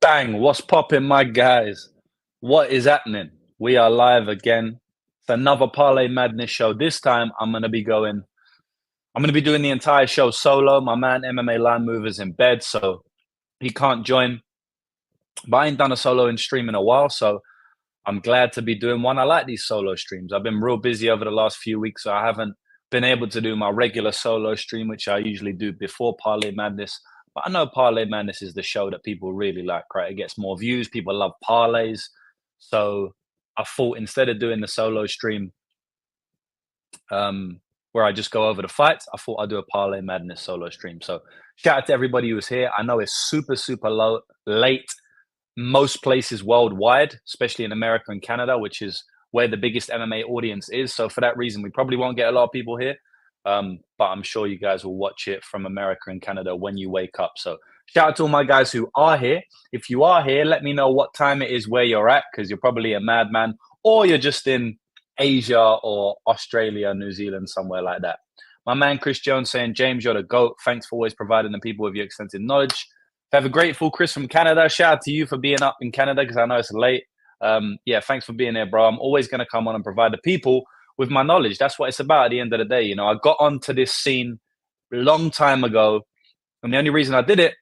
Bang, what's popping, my guys? What is happening? We are live again. It's another Parlay Madness show. This time, I'm going to be doing the entire show solo. My man, MMA Line Mover's in bed, so he can't join. But I ain't done a solo in stream in a while, so I'm glad to be doing one. I like these solo streams. I've been real busy over the last few weeks, so I haven't been able to do my regular solo stream, which I usually do before Parlay Madness. But I know Parlay Madness is the show that people really like, right? It gets more views. People love parlays. So I thought instead of doing the solo stream where I just go over the fights, I thought I'd do a Parlay Madness solo stream. So shout out to everybody who was here. I know it's super, super late. Most places worldwide, especially in America and Canada, which is where the biggest MMA audience is. So for that reason, we probably won't get a lot of people here. But I'm sure you guys will watch it from America and Canada when you wake up. So shout out to all my guys who are here. If you are here, let me know what time it is where you're at, because you're probably a madman or you're just in Asia or Australia, New Zealand, somewhere like that. My man Chris Jones saying, James, you're the GOAT. Thanks for always providing the people with your extensive knowledge. Have a grateful Chris from Canada. Shout out to you for being up in Canada, because I know it's late. Yeah, thanks for being there, bro. I'm always going to come on and provide the people with my knowledge. That's what it's about at the end of the day. You know, I got onto this scene a long time ago, and the only reason I did it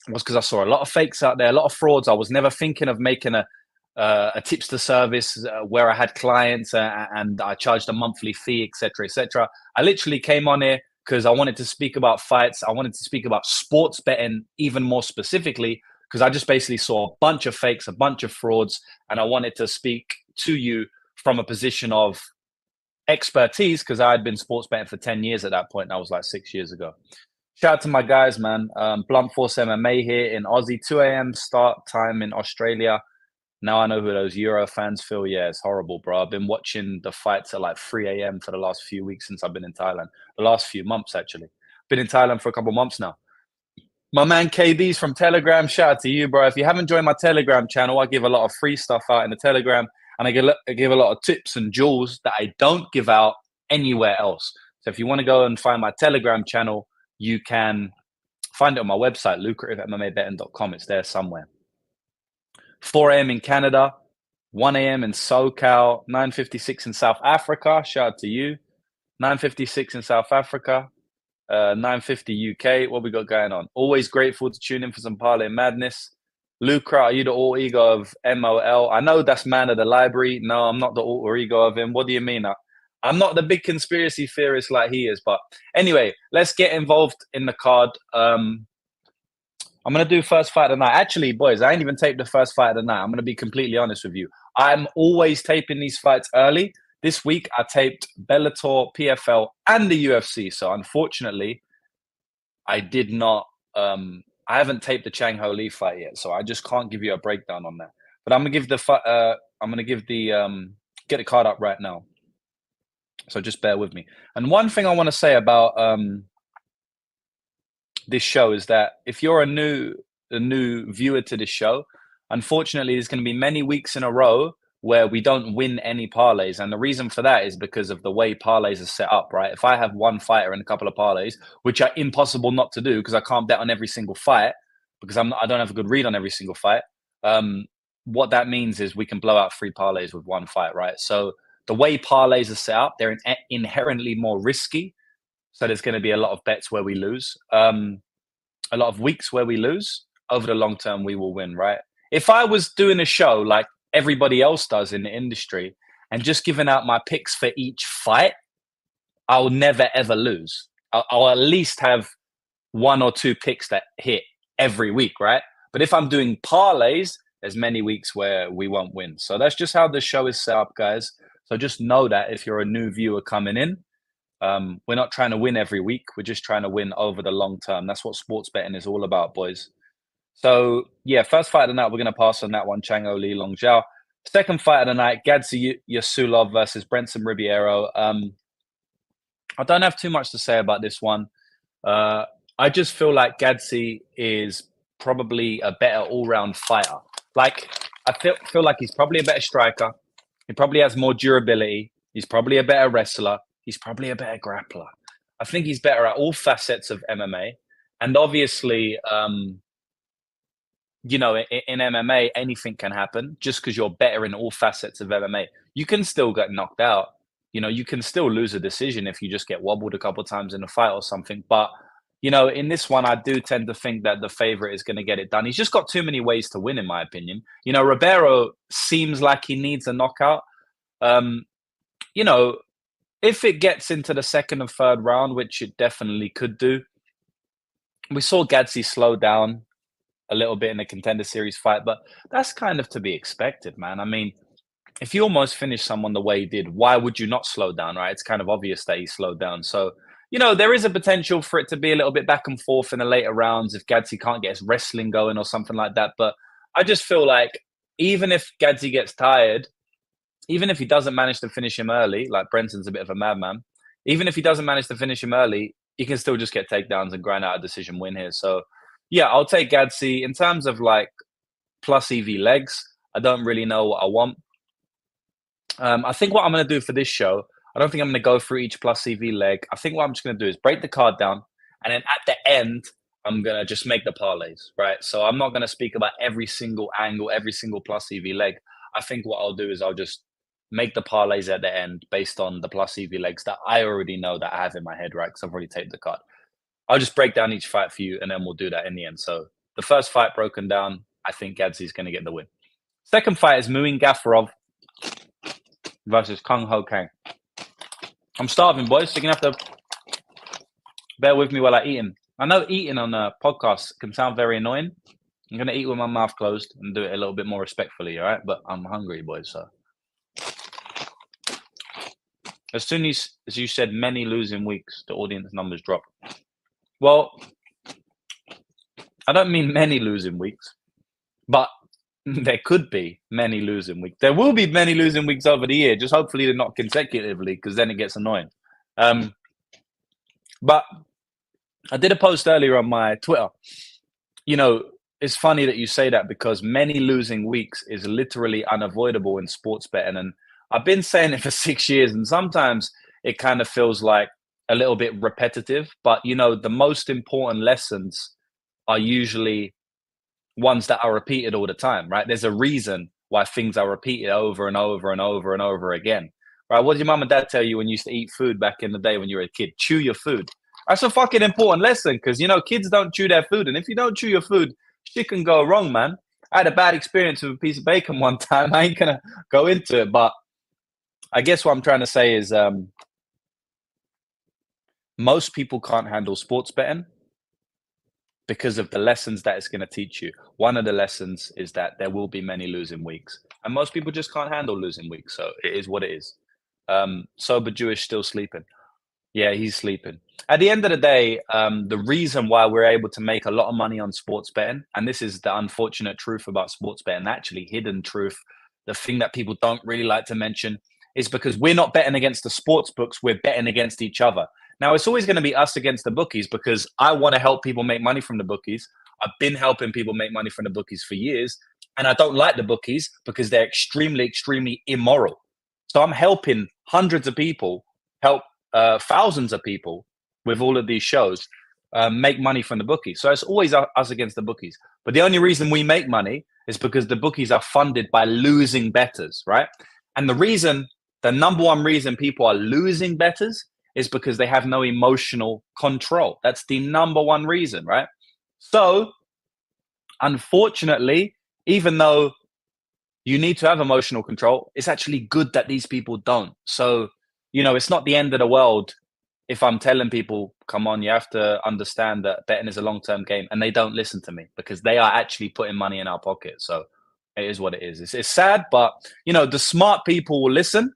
was because I saw a lot of fakes out there, a lot of frauds. I was never thinking of making a tipster service where I had clients and I charged a monthly fee, etc., etc. I literally came on here because I wanted to speak about fights. I wanted to speak about sports betting even more specifically, because I just basically saw a bunch of fakes, a bunch of frauds, and I wanted to speak to you from a position of expertise, because I had been sports betting for 10 years at that point. That was like 6 years ago. Shout out to my guys, man. Blunt Force MMA here in Aussie, 2 a.m. start time in Australia. Now I know who those Euro fans feel. Yeah, it's horrible, bro. I've been watching the fights at like 3 a.m. for the last few weeks since I've been in Thailand. The last few months, actually. Been in Thailand for a couple months now. My man KD's from Telegram. Shout out to you, bro. If you haven't joined my Telegram channel, I give a lot of free stuff out in the Telegram. And I give a lot of tips and jewels that I don't give out anywhere else. So if you want to go and find my Telegram channel, you can find it on my website, lucrativemmabetting.com. It's there somewhere. 4 a.m. in Canada, 1 a.m. in SoCal, 9:56 in South Africa. Shout out to you. 9:56 in South Africa, 9:50 UK. What we got going on? Always grateful to tune in for some Parlay Madness. Lucra, are you the alter ego of MOL? I know that's man of the library. No, I'm not the alter ego of him. What do you mean? I'm not the big conspiracy theorist like he is. But anyway, let's get involved in the card. I'm going to do first fight of the night. Actually, boys, I ain't even taped the first fight of the night. I'm going to be completely honest with you. I'm always taping these fights early. This week, I taped Bellator, PFL, and the UFC. So unfortunately, I did not... I haven't taped the Chang Ho Lee fight yet, so I just can't give you a breakdown on that. But I'm gonna give get the card up right now. So just bear with me. And one thing I want to say about this show is that if you're a new viewer to this show, unfortunately, there's going to be many weeks in a row where we don't win any parlays. And the reason for that is because of the way parlays are set up, right? If I have one fighter and a couple of parlays, which are impossible not to do because I can't bet on every single fight, because I don't have a good read on every single fight, what that means is we can blow out 3 parlays with one fight, right? So the way parlays are set up, they're inherently more risky. So there's going to be a lot of bets where we lose, a lot of weeks where we lose. Over the long term, we will win, right? If I was doing a show like everybody else does in the industry and just giving out my picks for each fight, I'll never, ever lose. I'll at least have 1 or 2 picks that hit every week, right? But if I'm doing parlays, there's many weeks where we won't win. So that's just how the show is set up, guys. So just know that if you're a new viewer coming in, we're not trying to win every week. We're just trying to win over the long term. That's what sports betting is all about, boys. So, yeah, first fight of the night, we're going to pass on that one, Chang Ho Lee, Long Zhao. Second fight of the night, Gadzi Yasulov versus Brenson Riveiro. I don't have too much to say about this one. I just feel like Gadzi is probably a better all-round fighter. Like, I feel like he's probably a better striker. He probably has more durability. He's probably a better wrestler. He's probably a better grappler. I think he's better at all facets of MMA. And obviously, you know, in MMA, anything can happen just because you're better in all facets of MMA. You can still get knocked out. You know, you can still lose a decision if you just get wobbled a couple of times in a fight or something. But, you know, in this one, I do tend to think that the favorite is going to get it done. He's just got too many ways to win, in my opinion. You know, Riveiro seems like he needs a knockout. You know, if it gets into the second and third round, which it definitely could do, we saw Gadzi slow down a little bit in the Contender Series fight, but that's kind of to be expected, man. I mean, if you almost finish someone the way he did, why would you not slow down, right? It's kind of obvious that he slowed down. So, you know, there is a potential for it to be a little bit back and forth in the later rounds if Gadzi can't get his wrestling going or something like that. But I just feel like even if Gadzi gets tired, even if he doesn't manage to finish him early, like Brenton's a bit of a madman, even if he doesn't manage to finish him early, he can still just get takedowns and grind out a decision win here. So, yeah, I'll take Gadzi. In terms of like plus EV legs, I don't really know what I want. I think what I'm going to do for this show, I don't think I'm going to go through each plus EV leg. I think what I'm just going to do is break the card down, and then at the end, I'm going to just make the parlays, right? So I'm not going to speak about every single angle, every single plus EV leg. I think what I'll do is I'll just make the parlays at the end based on the plus EV legs that I already know that I have in my head, right? Because I've already taped the card. I'll just break down each fight for you, and then we'll do that in the end. So the first fight broken down, I think Gadzi's going to get the win. Second fight is Muin Gafurov versus Kang. I'm starving, boys, so you're going to have to bear with me while I eat. I know eating on a podcast can sound very annoying. I'm going to eat with my mouth closed and do it a little bit more respectfully, all right? But I'm hungry, boys, so. As soon as you said many losing weeks, the audience numbers drop. Well, I don't mean many losing weeks, but there could be many losing weeks. There will be many losing weeks over the year. Just hopefully they're not consecutively, because then it gets annoying. But I did a post earlier on my Twitter. You know, it's funny that you say that because many losing weeks is literally unavoidable in sports betting. And I've been saying it for 6 years, and sometimes it kind of feels like a little bit repetitive. But, you know, the most important lessons are usually ones that are repeated all the time, right? There's a reason why things are repeated over and over and over and over again, right? What did your mom and dad tell you when you used to eat food back in the day when you were a kid? Chew your food. That's a fucking important lesson because, you know, kids don't chew their food. And if you don't chew your food, shit can go wrong, man. I had a bad experience with a piece of bacon one time. I ain't going to go into it, but I guess what I'm trying to say is most people can't handle sports betting because of the lessons that it's going to teach you. One of the lessons is that there will be many losing weeks. And most people just can't handle losing weeks. So it is what it is. Sober Jewish still sleeping. Yeah, he's sleeping. At the end of the day, the reason why we're able to make a lot of money on sports betting, and this is the unfortunate truth about sports betting, actually hidden truth, the thing that people don't really like to mention, is because we're not betting against the sports books, we're betting against each other. Now, it's always going to be us against the bookies because I want to help people make money from the bookies. I've been helping people make money from the bookies for years, and I don't like the bookies because they're extremely, extremely immoral. So I'm helping hundreds of people, help thousands of people with all of these shows make money from the bookies. So it's always us against the bookies. But the only reason we make money is because the bookies are funded by losing bettors, right? And the number one reason people are losing bettors is because they have no emotional control. That's the number one reason, right? So, unfortunately, even though you need to have emotional control, it's actually good that these people don't. So, you know, it's not the end of the world if I'm telling people, come on, you have to understand that betting is a long-term game, and they don't listen to me because they are actually putting money in our pocket. So it is what it is. It's sad, but, you know, the smart people will listen.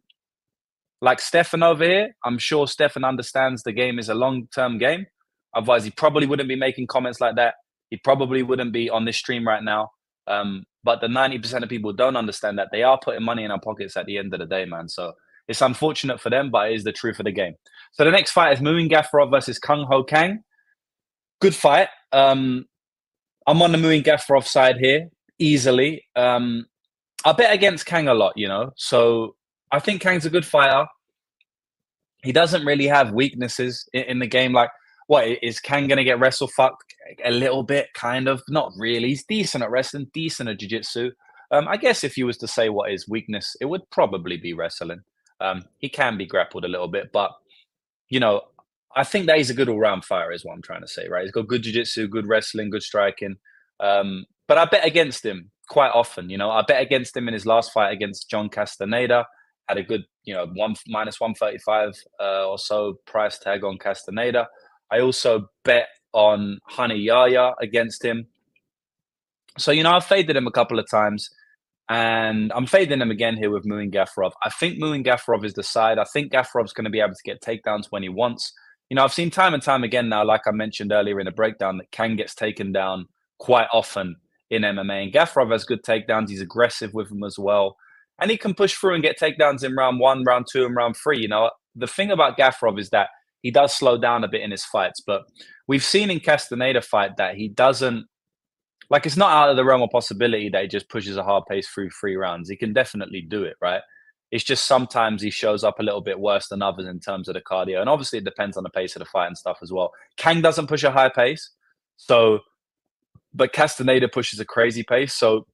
Like Stefan over here, I'm sure Stefan understands the game is a long-term game. Otherwise, he probably wouldn't be making comments like that. He probably wouldn't be on this stream right now. But the 90% of people don't understand that. They are putting money in our pockets at the end of the day, man. So it's unfortunate for them, but it is the truth of the game. So the next fight is Muin Gafurov versus Kang. Good fight. I'm on the Muin Gafurov side here, easily. I bet against Kang a lot, you know. So I think Kang's a good fighter. He doesn't really have weaknesses in the game. Like, What is Kang going to get wrestle fucked a little bit? Kind of, not really. He's decent at wrestling, decent at jiu-jitsu. I guess if you was to say what his weakness, it would probably be wrestling. He can be grappled a little bit, but you know, I think that he's a good all-round fighter, is what I'm trying to say, right? He's got good jiu-jitsu, good wrestling, good striking. But I bet against him quite often. I bet against him in his last fight against John Castaneda. Had a good, minus 135 or so price tag on Castaneda. I also bet on Honey Yaya against him. So, I've faded him a couple of times. And I'm fading him again here with Muin Gafurov. I think Muin Gafurov is the side. I think Gafurov's going to be able to get takedowns when he wants. I've seen time and time again now, like I mentioned earlier in the breakdown, that Kang gets taken down quite often in MMA. And Gafurov has good takedowns. He's aggressive with them as well. And he can push through and get takedowns in round 1, round 2, and round 3. The thing about Gafurov is that he does slow down a bit in his fights. But we've seen in Castaneda fight that he doesn't, like, it's not out of the realm of possibility that he just pushes a hard pace through 3 rounds. He can definitely do it, right? It's just sometimes he shows up a little bit worse than others in terms of the cardio. And obviously it depends on the pace of the fight and stuff as well. Kang doesn't push a high pace. But Castaneda pushes a crazy pace. So,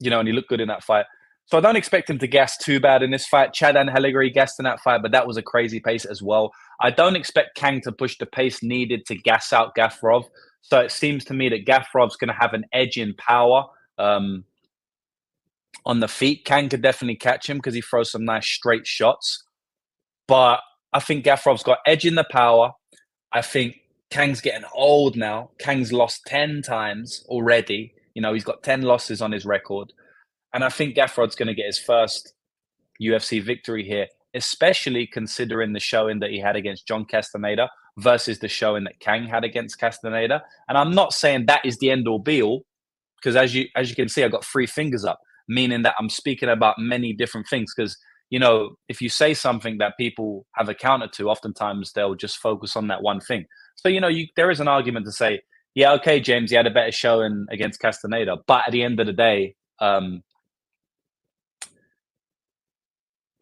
and he looked good in that fight. So I don't expect him to gas too bad in this fight. Chad and Helligery gassed in that fight, but that was a crazy pace as well. I don't expect Kang to push the pace needed to gas out Gafurov. So it seems to me that Gafurov's going to have an edge in power on the feet. Kang could definitely catch him because he throws some nice straight shots. But I think Gafurov's got edge in the power. I think Kang's getting old now. Kang's lost 10 times already. He's got 10 losses on his record. And I think Gafurov's going to get his first UFC victory here, especially considering the showing that he had against John Castaneda versus the showing that Kang had against Castaneda. And I'm not saying that is the end all be all, because as you can see, I've got 3 fingers up, meaning that I'm speaking about many different things. Because, if you say something that people have a counter to, oftentimes they'll just focus on that one thing. So, there is an argument to say, yeah, okay, James, he had a better showing against Castaneda. But at the end of the day,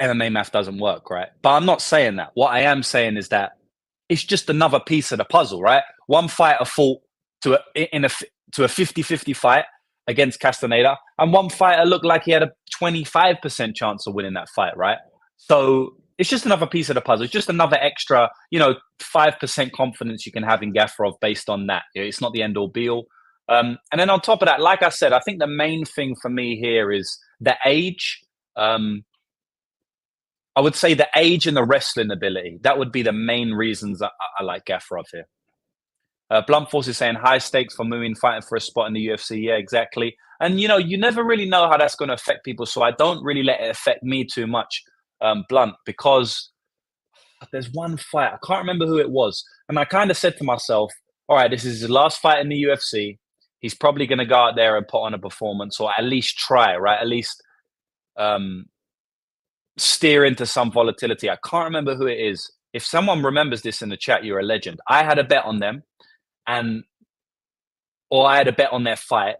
MMA math doesn't work, right? But I'm not saying that. What I am saying is that it's just another piece of the puzzle, right? One fighter fought to a 50-50 fight against Castaneda, and one fighter looked like he had a 25% chance of winning that fight, right? So it's just another piece of the puzzle. It's just another extra, 5% confidence you can have in Gafurov based on that. It's not the end all be all. And then on top of that, like I said, I think the main thing for me here is the age. I would say the age and the wrestling ability. That would be the main reasons I like Gafurov here. Blunt Force is saying high stakes for Muin fighting for a spot in the UFC. Yeah, exactly. And, you never really know how that's going to affect people. So I don't really let it affect me too much, Blunt, because there's one fight. I can't remember who it was. And I kind of said to myself, all right, this is his last fight in the UFC. He's probably going to go out there and put on a performance, or at least try, right? At least steer into some volatility. I can't remember who it is. If someone remembers this in the chat, you're a legend. I had a bet on them, or I had a bet on their fight.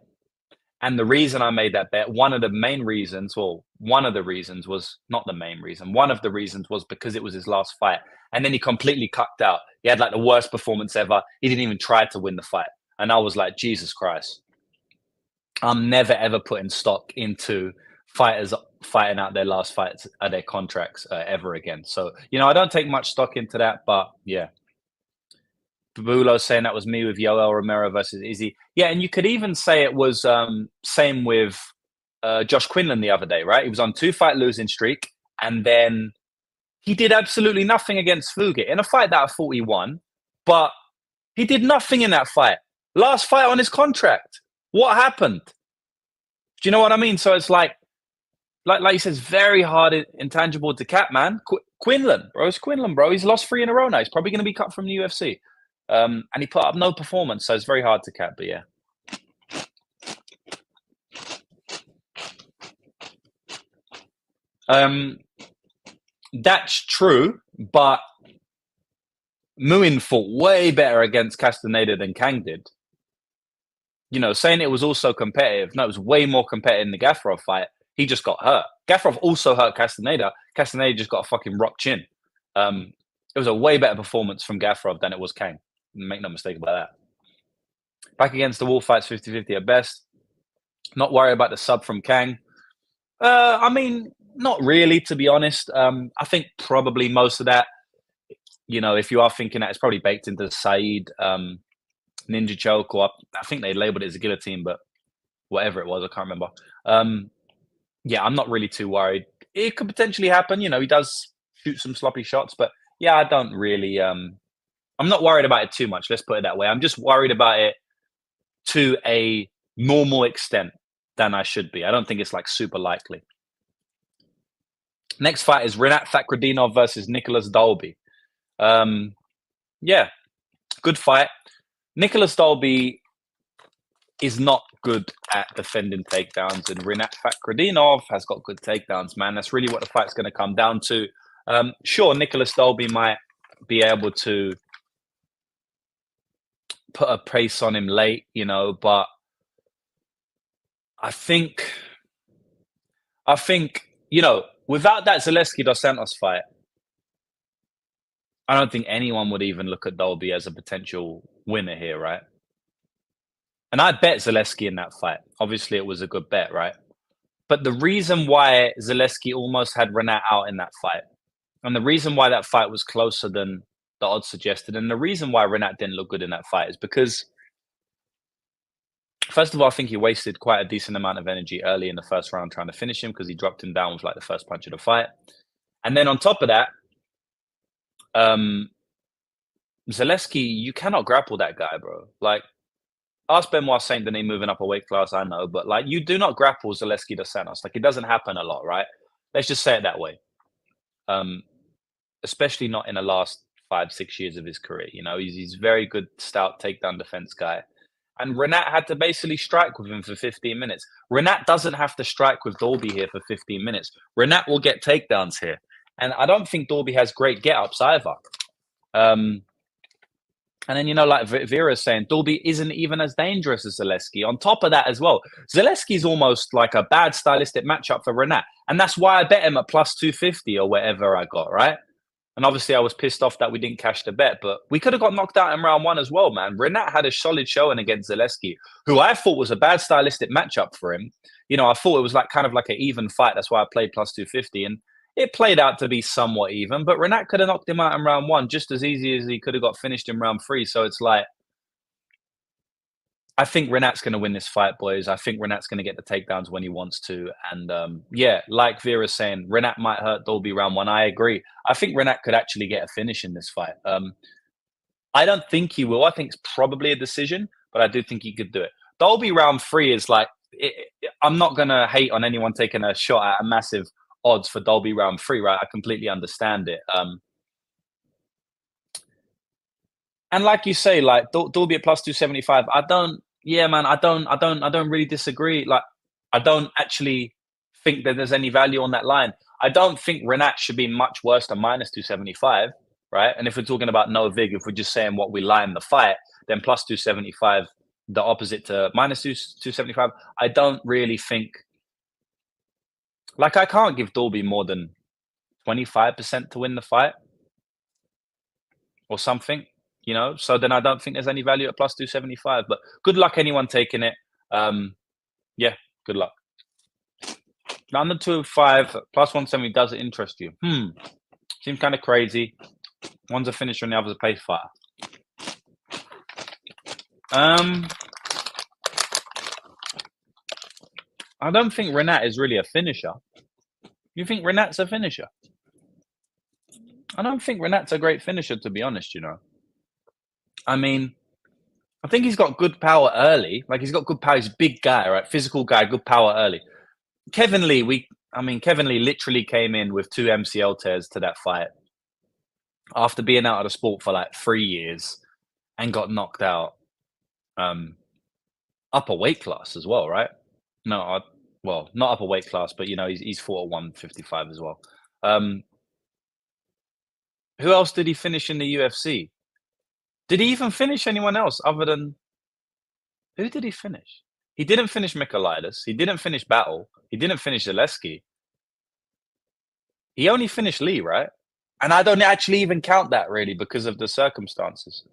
And the reason I made that bet, one of the reasons was not the main reason. One of the reasons was because it was his last fight. And then he completely cucked out. He had like the worst performance ever. He didn't even try to win the fight. And I was like, Jesus Christ. I'm never, ever putting stock into fighters fighting out their last fights of their contracts ever again. So, I don't take much stock into that, but yeah. Babulo saying that was me with Yoel Romero versus Izzy. Yeah, and you could even say it was same with Josh Quinlan the other day, right? He was on 2-fight losing streak, and then he did absolutely nothing against Fugit in a fight that I thought he won, but he did nothing in that fight. Last fight on his contract. What happened? Do you know what I mean? So it's like he says, very hard, intangible to cap, man. Quinlan, bro. It's Quinlan, bro. He's lost 3 in a row now. He's probably going to be cut from the UFC. And he put up no performance, so it's very hard to cap, but yeah. That's true, but Muin fought way better against Castaneda than Kang did. Saying it was also competitive. No, it was way more competitive in the Gafurov fight. He just got hurt. Gafurov also hurt Castaneda. Castaneda just got a fucking rock chin. It was a way better performance from Gafurov than it was Kang. Make no mistake about that. Back against the wall fights 50-50 at best. Not worried about the sub from Kang. I mean, not really, to be honest. I think probably most of that, you know, if you are thinking that, it's probably baked into the Saeed ninja choke, or I think they labeled it as a guillotine, but whatever it was, I can't remember. Yeah, I'm not really too worried. It could potentially happen. You know, he does shoot some sloppy shots, but yeah, I don't really. I'm not worried about it too much. Let's put it that way. I'm just worried about it to a normal extent than I should be. I don't think it's like super likely. Next fight is Rinat Fakhretdinov versus Nicholas Dobby. Yeah, good fight. Nicholas Dobby is not good at defending takedowns, and Rinat Fakhretdinov has got good takedowns, man. That's really what the fight's going to come down to. Sure, Nicholas Dobby might be able to put a pace on him late, you know, but I think, you know, without that Zaleski dos Santos fight, I don't think anyone would even look at Dobby as a potential winner here, right? And I bet Zaleski in that fight. Obviously, it was a good bet, right? But the reason why Zaleski almost had Rinat out in that fight, and the reason why that fight was closer than the odds suggested, and the reason why Rinat didn't look good in that fight is because, first of all, I think he wasted quite a decent amount of energy early in the first round trying to finish him because he dropped him down with like the first punch of the fight. And then on top of that, Zaleski, you cannot grapple that guy, bro. Like, ask Benoit Saint Denis moving up a weight class, I know, but like, you do not grapple Zaleski dos Santos. Like, it doesn't happen a lot, right? Let's just say it that way. Especially not in the last 5-6 years of his career. You know, he's very good, stout takedown defense guy. And Rinat had to basically strike with him for 15 minutes. Rinat doesn't have to strike with Dobby here for 15 minutes. Rinat will get takedowns here. And I don't think Dobby has great get-ups either. And then, you know, like Vera's saying, Dobby isn't even as dangerous as Zaleski. On top of that as well, Zaleski's almost like a bad stylistic matchup for Rinat. And that's why I bet him at plus 250 or whatever I got, right? And obviously I was pissed off that we didn't cash the bet, but we could have got knocked out in round 1 as well, man. Rinat had a solid showing against Zaleski, who I thought was a bad stylistic matchup for him. You know, I thought it was like kind of like an even fight. That's why I played plus 250. And it played out to be somewhat even, but Rinat could have knocked him out in round 1 just as easy as he could have got finished in round 3. So it's like, I think Renat's going to win this fight, boys. I think Renat's going to get the takedowns when he wants to. And yeah, like Vera's saying, Rinat might hurt Dobby round 1. I agree. I think Rinat could actually get a finish in this fight. I don't think he will. I think it's probably a decision, but I do think he could do it. Dobby round 3 is like, I'm not going to hate on anyone taking a shot at a massive odds for Dobby round 3, right? I completely understand it. And like you say, like Dobby at plus 275, I don't really disagree. Like, I don't actually think that there's any value on that line. I don't think Rinat should be much worse than minus 275, right? And if we're talking about no vig, if we're just saying what we line the fight, then plus 275, the opposite to minus 275. I don't really think, like, I can't give Dobby more than 25% to win the fight or something. You know, so then I don't think there's any value at plus 275. But good luck anyone taking it. Yeah, good luck. Under 205 plus 170, does it interest you? Seems kind of crazy. One's a finisher and the other's a pace fighter. I don't think Rinat is really a finisher. You think Rinat's a finisher? I don't think Rinat's a great finisher, to be honest, you know. I mean, I think he's got good power early. Like, he's got good power. He's a big guy, right? Physical guy, good power early. Kevin Lee literally came in with 2 MCL tears to that fight after being out of the sport for like 3 years and got knocked out upper weight class as well, right? No, well, not upper weight class, but, you know, he's fought at 155 as well. Who else did he finish in the UFC? Did he even finish anyone else other than... Who did he finish? He didn't finish Michailidis. He didn't finish Battle. He didn't finish Zaleski. He only finished Lee, right? And I don't actually even count that, really, because of the circumstances.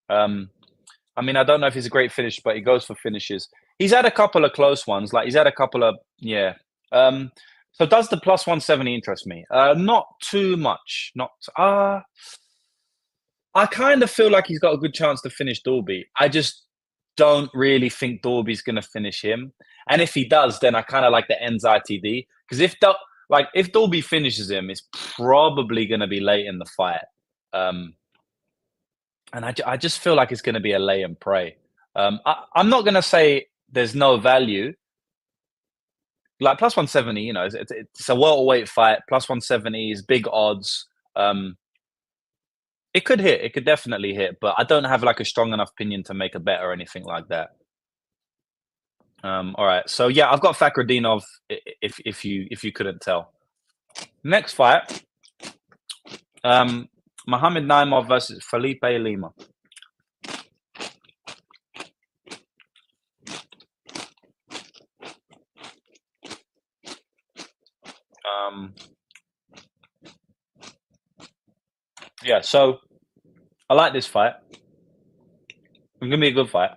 I mean, I don't know if he's a great finisher, but he goes for finishes. He's had a couple of close ones. Like he's had a couple of so does the plus 170 interest me? Not too much. Not I kind of feel like he's got a good chance to finish Dobby. I just don't really think Dobby's going to finish him. And if he does, then I kind of like the ends ITD. Because if Dobby finishes him, it's probably going to be late in the fight. And I just feel like it's going to be a lay and pray. I'm not going to say there's no value. Like plus 170, you know, it's a welterweight fight. Plus 170 is big odds. It could hit. It could definitely hit, but I don't have like a strong enough opinion to make a bet or anything like that. All right. So yeah, I've got Fakhretdinov. If you couldn't tell. Next fight, Mohammed Naimov versus Felipe Lima. Yeah, so I like this fight. It's gonna be a good fight.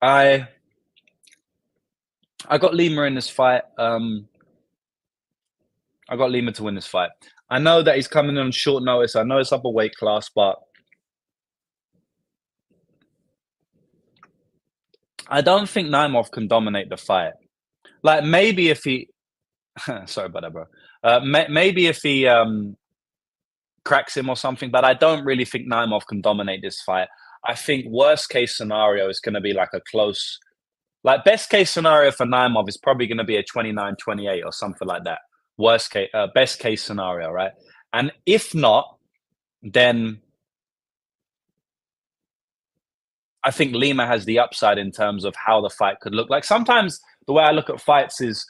I got Lima in this fight. I got Lima to win this fight. I know that he's coming on short notice. I know it's up a weight class, but I don't think Naimov can dominate the fight. Like maybe if he, sorry about that, bro. Maybe if he cracks him or something, but I don't really think Naimov can dominate this fight. I think worst case scenario is going to be like a close, like best case scenario for Naimov is probably going to be a 29-28 or something like that. Worst case, best case scenario, right? And if not, then I think Lima has the upside in terms of how the fight could look. Like sometimes the way I look at fights is,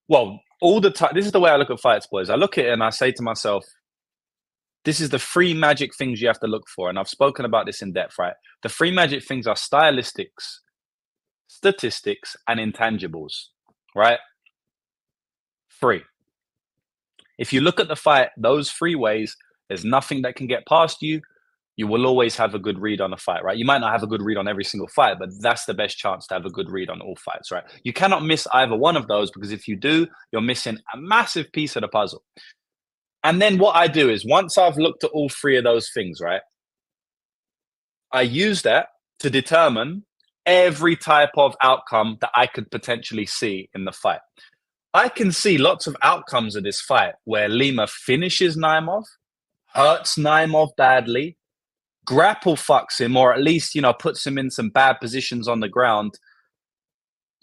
well, all the time. This is the way I look at fights, boys. I look at it and I say to myself, this is the three magic things you have to look for. And I've spoken about this in depth, right? The three magic things are stylistics, statistics, and intangibles, right? Three. If you look at the fight those three ways, there's nothing that can get past you. You will always have a good read on a fight, right? You might not have a good read on every single fight, but that's the best chance to have a good read on all fights, right? You cannot miss either one of those because if you do, you're missing a massive piece of the puzzle. And then what I do is once I've looked at all three of those things, right, I use that to determine every type of outcome that I could potentially see in the fight. I can see lots of outcomes of this fight where Lima finishes Naimov, hurts Naimov badly, grapple fucks him, or at least, you know, puts him in some bad positions on the ground.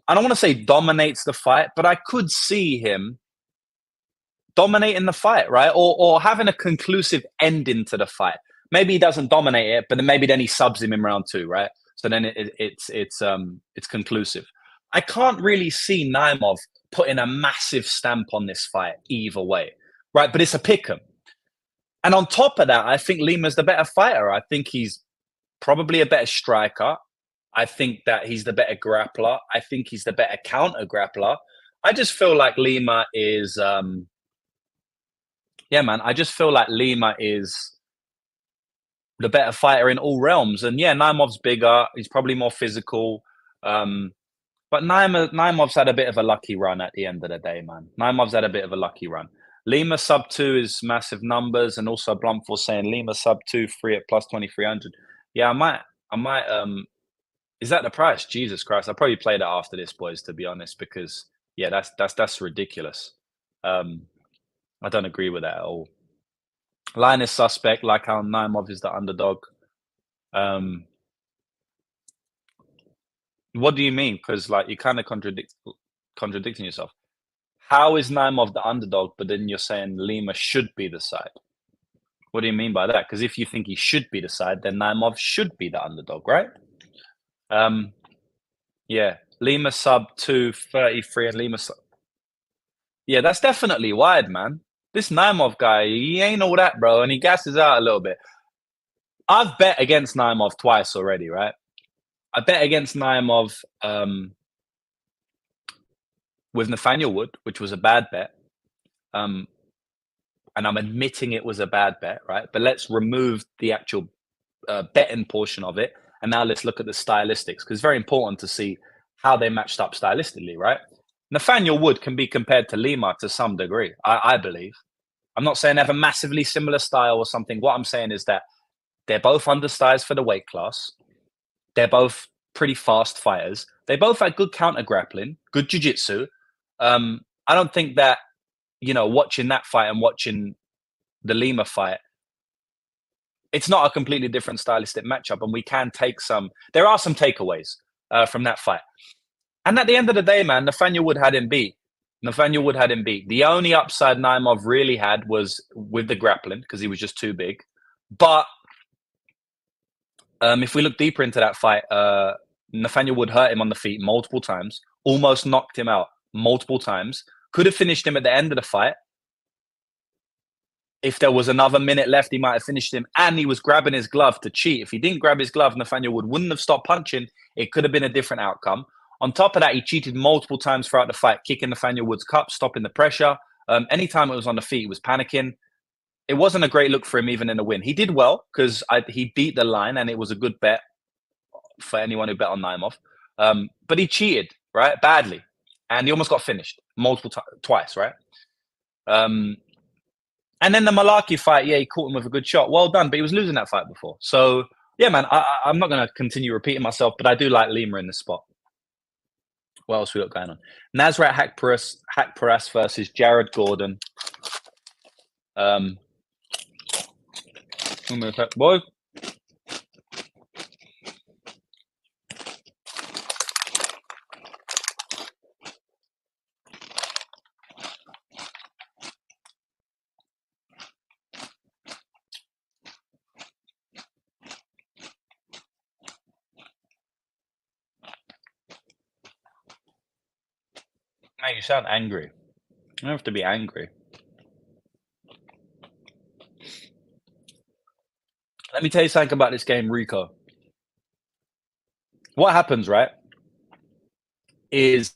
I don't want to say dominates the fight, but I could see him dominating the fight, right? Or having a conclusive ending to the fight. Maybe he doesn't dominate it, but then maybe he subs him in round two, right? So then it's conclusive. I can't really see Naimov putting a massive stamp on this fight either way, right? But it's a pick'em. And on top of that, I think Lima's the better fighter. I think he's probably a better striker. I think that he's the better grappler. I think he's the better counter grappler. I just feel like Lima is yeah, man, I just feel like Lima is the better fighter in all realms. And yeah, Naimov's bigger. He's probably more physical. But Naimov's had a bit of a lucky run at the end of the day, man. Naimov's had a bit of a lucky run. Lima sub 2 is massive numbers. And also Blumful saying Lima sub 2, free at plus 2,300. Yeah, I might, is that the price? Jesus Christ. I'll probably play that after this, boys, to be honest, because yeah, that's ridiculous. I don't agree with that at all. Line is suspect, like how Naimov is the underdog. What do you mean? Because like you're kind of contradicting yourself. How is Naimov the underdog, but then you're saying Lima should be the side? What do you mean by that? Because if you think he should be the side, then Naimov should be the underdog, right? Yeah, Lima sub 233 and Lima sub. Yeah, that's definitely wide, man. This Naimov guy, he ain't all that, bro, and he gasses out a little bit. I've bet against Naimov twice already, right? I bet against Naimov with Nathaniel Wood, which was a bad bet. and I'm admitting it was a bad bet, right? But let's remove the actual betting portion of it, and now let's look at the stylistics, because it's very important to see how they matched up stylistically, right? Nathaniel Wood can be compared to Lima to some degree, I believe. I'm not saying they have a massively similar style or something. What I'm saying is that they're both undersized for the weight class. They're both pretty fast fighters. They both had good counter grappling, good jiu-jitsu. I don't think that, watching that fight and watching the Lima fight, it's not a completely different stylistic matchup, and we can take there are some takeaways from that fight. And at the end of the day, man, Nathaniel Wood had him beat. The only upside Naimov really had was with the grappling, because he was just too big. But if we look deeper into that fight, Nathaniel Wood hurt him on the feet multiple times, almost knocked him out multiple times, could have finished him at the end of the fight. If there was another minute left, he might have finished him, and he was grabbing his glove to cheat. If he didn't grab his glove, Nathaniel Wood wouldn't have stopped punching. It could have been a different outcome. On top of that, he cheated multiple times throughout the fight, kicking Nathaniel Wood's cup, stopping the pressure. Anytime it was on the feet, he was panicking. It wasn't a great look for him even in the win. He did well because he beat the line, and it was a good bet for anyone who bet on Naimov. But he cheated, right? Badly. And he almost got finished twice, right? And then the Malarkey fight, yeah, he caught him with a good shot. Well done, but he was losing that fight before. So, yeah, man, I'm not going to continue repeating myself, but I do like Lima in this spot. What else we got going on? Nasrat Haqparast versus Jared Gordon. Boy. Man, you sound angry. You don't have to be angry. Let me tell you something about this game, Rico. What happens, right, is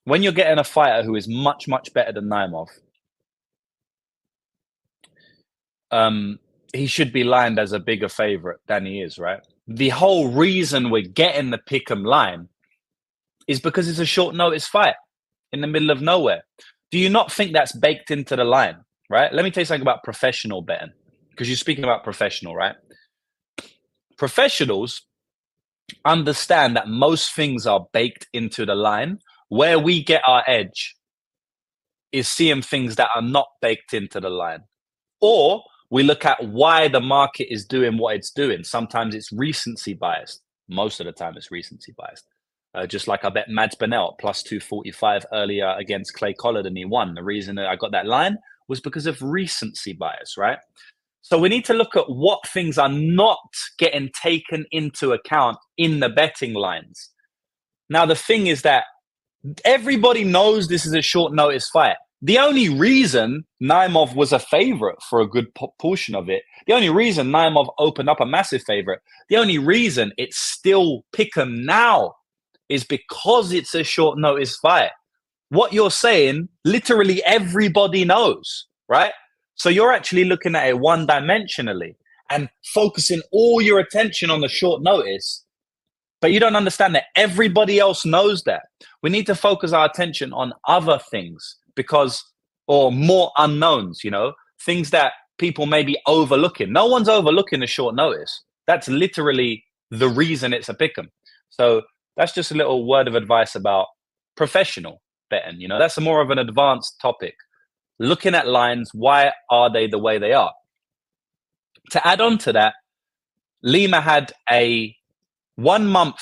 when you're getting a fighter who is much, much better than Naimov, he should be lined as a bigger favorite than he is, right? The whole reason we're getting the pick'em line is because it's a short notice fight in the middle of nowhere. Do you not think that's baked into the line, right? Let me tell you something about professional betting, because you're speaking about professional, right? Professionals understand that most things are baked into the line. Where we get our edge is seeing things that are not baked into the line. Or we look at why the market is doing what it's doing. Sometimes it's recency biased. Most of the time it's recency biased. Just like I bet Mads Bennell plus 245 earlier against Clay Collard and he won. The reason that I got that line was because of recency bias, right? So we need to look at what things are not getting taken into account in the betting lines. Now, the thing is that everybody knows this is a short notice fight. The only reason Naimov was a favorite for a good portion of it, the only reason Naimov opened up a massive favorite, the only reason it's still pick'em now is because it's a short notice fight. What you're saying, literally everybody knows, right? So you're actually looking at it one-dimensionally and focusing all your attention on the short notice, but you don't understand that everybody else knows that. We need to focus our attention on other things or more unknowns, things that people may be overlooking. No one's overlooking the short notice. That's literally the reason it's a pick'em. So that's just a little word of advice about professional betting. That's more of an advanced topic. Looking at lines, why are they the way they are? To add on to that, Lima had 1 month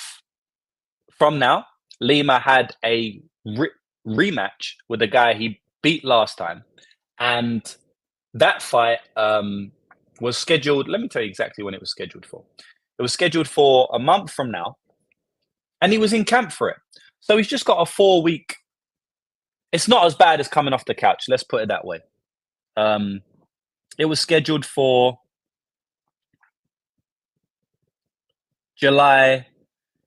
from now, Lima had a rematch with the guy he beat last time. And that fight was scheduled, let me tell you exactly when it was scheduled for. It was scheduled for a month from now, and he was in camp for it. So he's just got a 4-week. It's not as bad as coming off the couch, let's put it that way. It was scheduled for July. It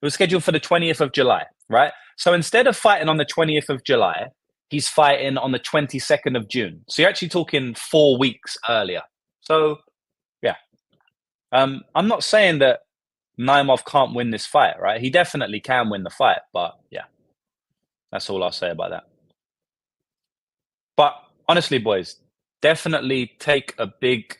was scheduled for the 20th of July, right? So instead of fighting on the 20th of July, he's fighting on the 22nd of June. So you're actually talking 4 weeks earlier. So, yeah. I'm not saying that Naimov can't win this fight, right? He definitely can win the fight, but yeah, that's all I'll say about that. But honestly, boys, definitely take a big,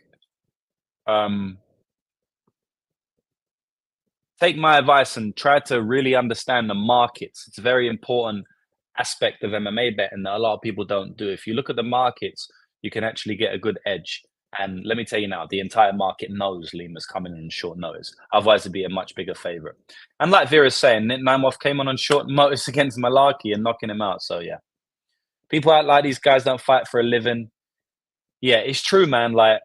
take my advice and try to really understand the markets. It's a very important aspect of MMA betting that a lot of people don't do. If you look at the markets, you can actually get a good edge. And let me tell you now, the entire market knows Lima's coming in short notice. Otherwise, it'd be a much bigger favorite. And like Vera's saying, Naimov came on short notice against Malarkey and knocking him out. So, yeah. People act like these guys don't fight for a living. Yeah, it's true, man. Like,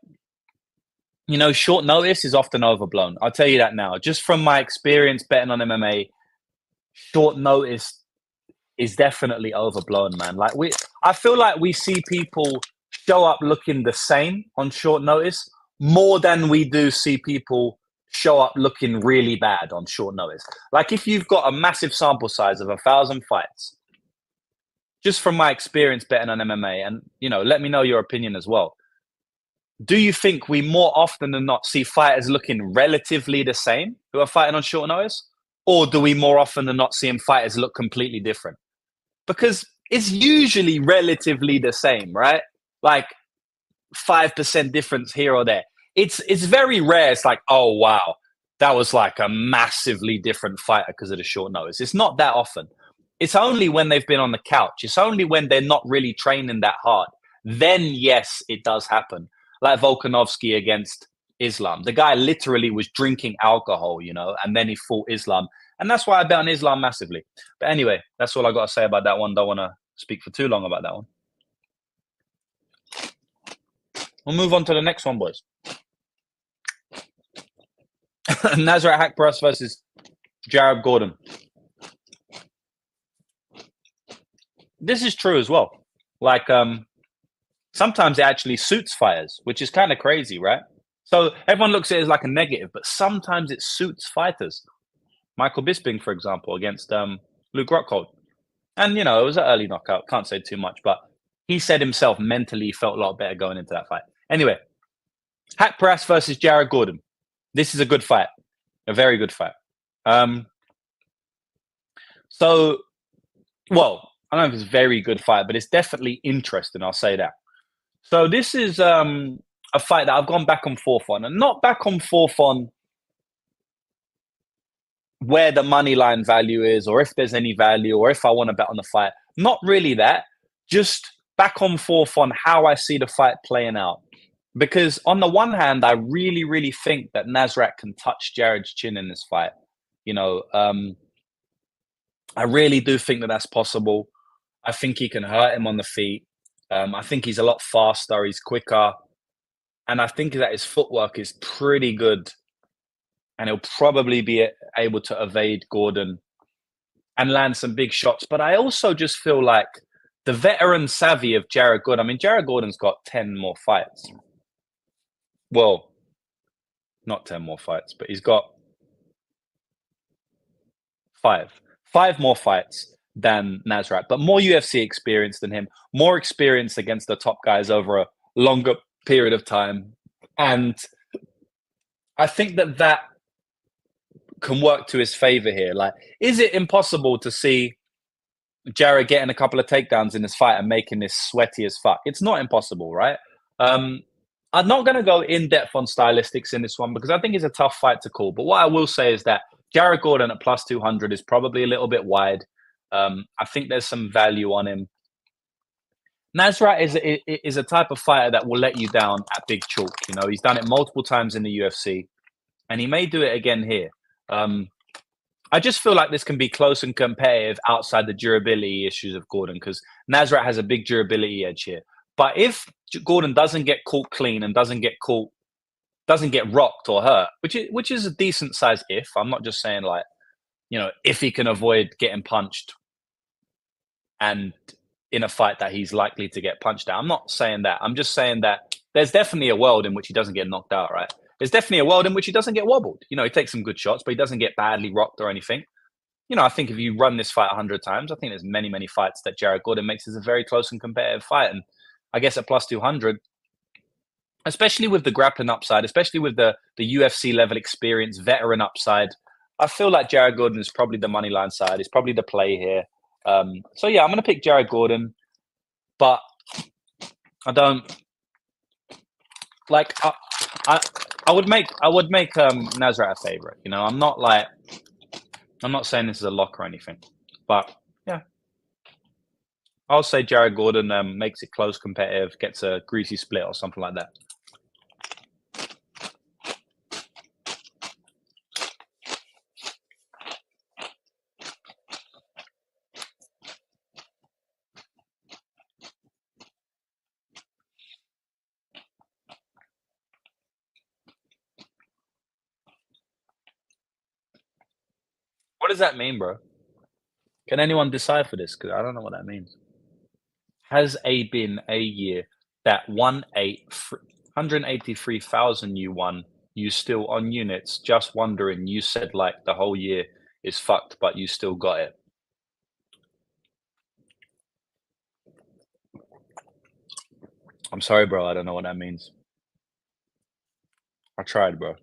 you know, short notice is often overblown. I'll tell you that now. Just from my experience betting on MMA, short notice is definitely overblown, man. Like, I feel like we see people show up looking the same on short notice more than we do see people show up looking really bad on short notice. Like, if you've got a massive sample size of 1,000 fights, just from my experience betting on MMA, and, you know, let me know your opinion as well. Do you think we more often than not see fighters looking relatively the same who are fighting on short notice? Or do we more often than not see fighters look completely different? Because it's usually relatively the same, right? Like 5% difference here or there. It's very rare. It's like, oh, wow, that was like a massively different fighter because of the short notice. It's not that often. It's only when they've been on the couch. It's only when they're not really training that hard. Then, yes, it does happen. Like Volkanovski against Islam. The guy literally was drinking alcohol, you know, and then he fought Islam. And that's why I bet on Islam massively. But anyway, that's all I got to say about that one. Don't want to speak for too long about that one. We'll move on to the next one, boys. Nasrat Haqparast versus Jared Gordon. This is true as well. Like, sometimes it actually suits fighters, which is kind of crazy, right? So everyone looks at it as like a negative, but sometimes it suits fighters. Michael Bisping, for example, against Luke Rockhold. And, you know, it was an early knockout. Can't say too much, but he said himself mentally felt a lot better going into that fight. Anyway, Haqparast versus Jared Gordon. This is a good fight. A very good fight. So, well, I don't know if it's a very good fight, but it's definitely interesting. I'll say that. So this is a fight that I've gone back and forth on, and not back and forth on where the money line value is, or if there's any value, or if I want to bet on the fight. Not really that. Just back and forth on how I see the fight playing out. Because on the one hand, I really, really think that Nasrat can touch Jared's chin in this fight. You know, I really do think that that's possible. I think he can hurt him on the feet. I think he's a lot faster. He's quicker. And I think that his footwork is pretty good. And he'll probably be able to evade Gordon and land some big shots. But I also just feel like the veteran savvy of Jared Gordon. I mean, Jared Gordon's got 10 more fights. Well, not 10 more fights, but he's got 5 more fights than Nasrat, but more UFC experience than him, more experience against the top guys over a longer period of time. And I think that can work to his favor here. Like, is it impossible to see Jared getting a couple of takedowns in this fight and making this sweaty as fuck? It's not impossible, right? I'm not going to go in depth on stylistics in this one because I think it's a tough fight to call. But what I will say is that Jared Gordon at plus 200 is probably a little bit wide. I think there's some value on him. Nasrat is a type of fighter that will let you down at big chalk. You know, he's done it multiple times in the UFC, and he may do it again here. I just feel like this can be close and competitive outside the durability issues of Gordon because Nasrat has a big durability edge here. But if Gordon doesn't get caught clean and doesn't get rocked or hurt, which is a decent size if. I'm not just saying like, you know, if he can avoid getting punched and in a fight that he's likely to get punched out. I'm not saying that. I'm just saying that there's definitely a world in which he doesn't get knocked out, right? There's definitely a world in which he doesn't get wobbled. You know, he takes some good shots, but he doesn't get badly rocked or anything. I think if you run this fight 100 times, I think there's many, many fights that Jared Gordon makes as a very close and competitive fight. And I guess at plus 200, especially with the grappling upside, especially with the UFC level experience, veteran upside, I feel like Jared Gordon is probably the money line side. It's probably the play here. So yeah, I'm going to pick Jared Gordon, but I don't like. I would make Nasrat a favorite. I'm not saying this is a lock or anything, but yeah, I'll say Jared Gordon makes it close, competitive, gets a greasy split or something like that. What does that mean, bro? Can anyone decipher this? Because I don't know what that means. Has been a year that 183,000 you won, you still on units, just wondering, you said like the whole year is fucked, but you still got it. I'm sorry, bro. I don't know what that means. I tried, bro.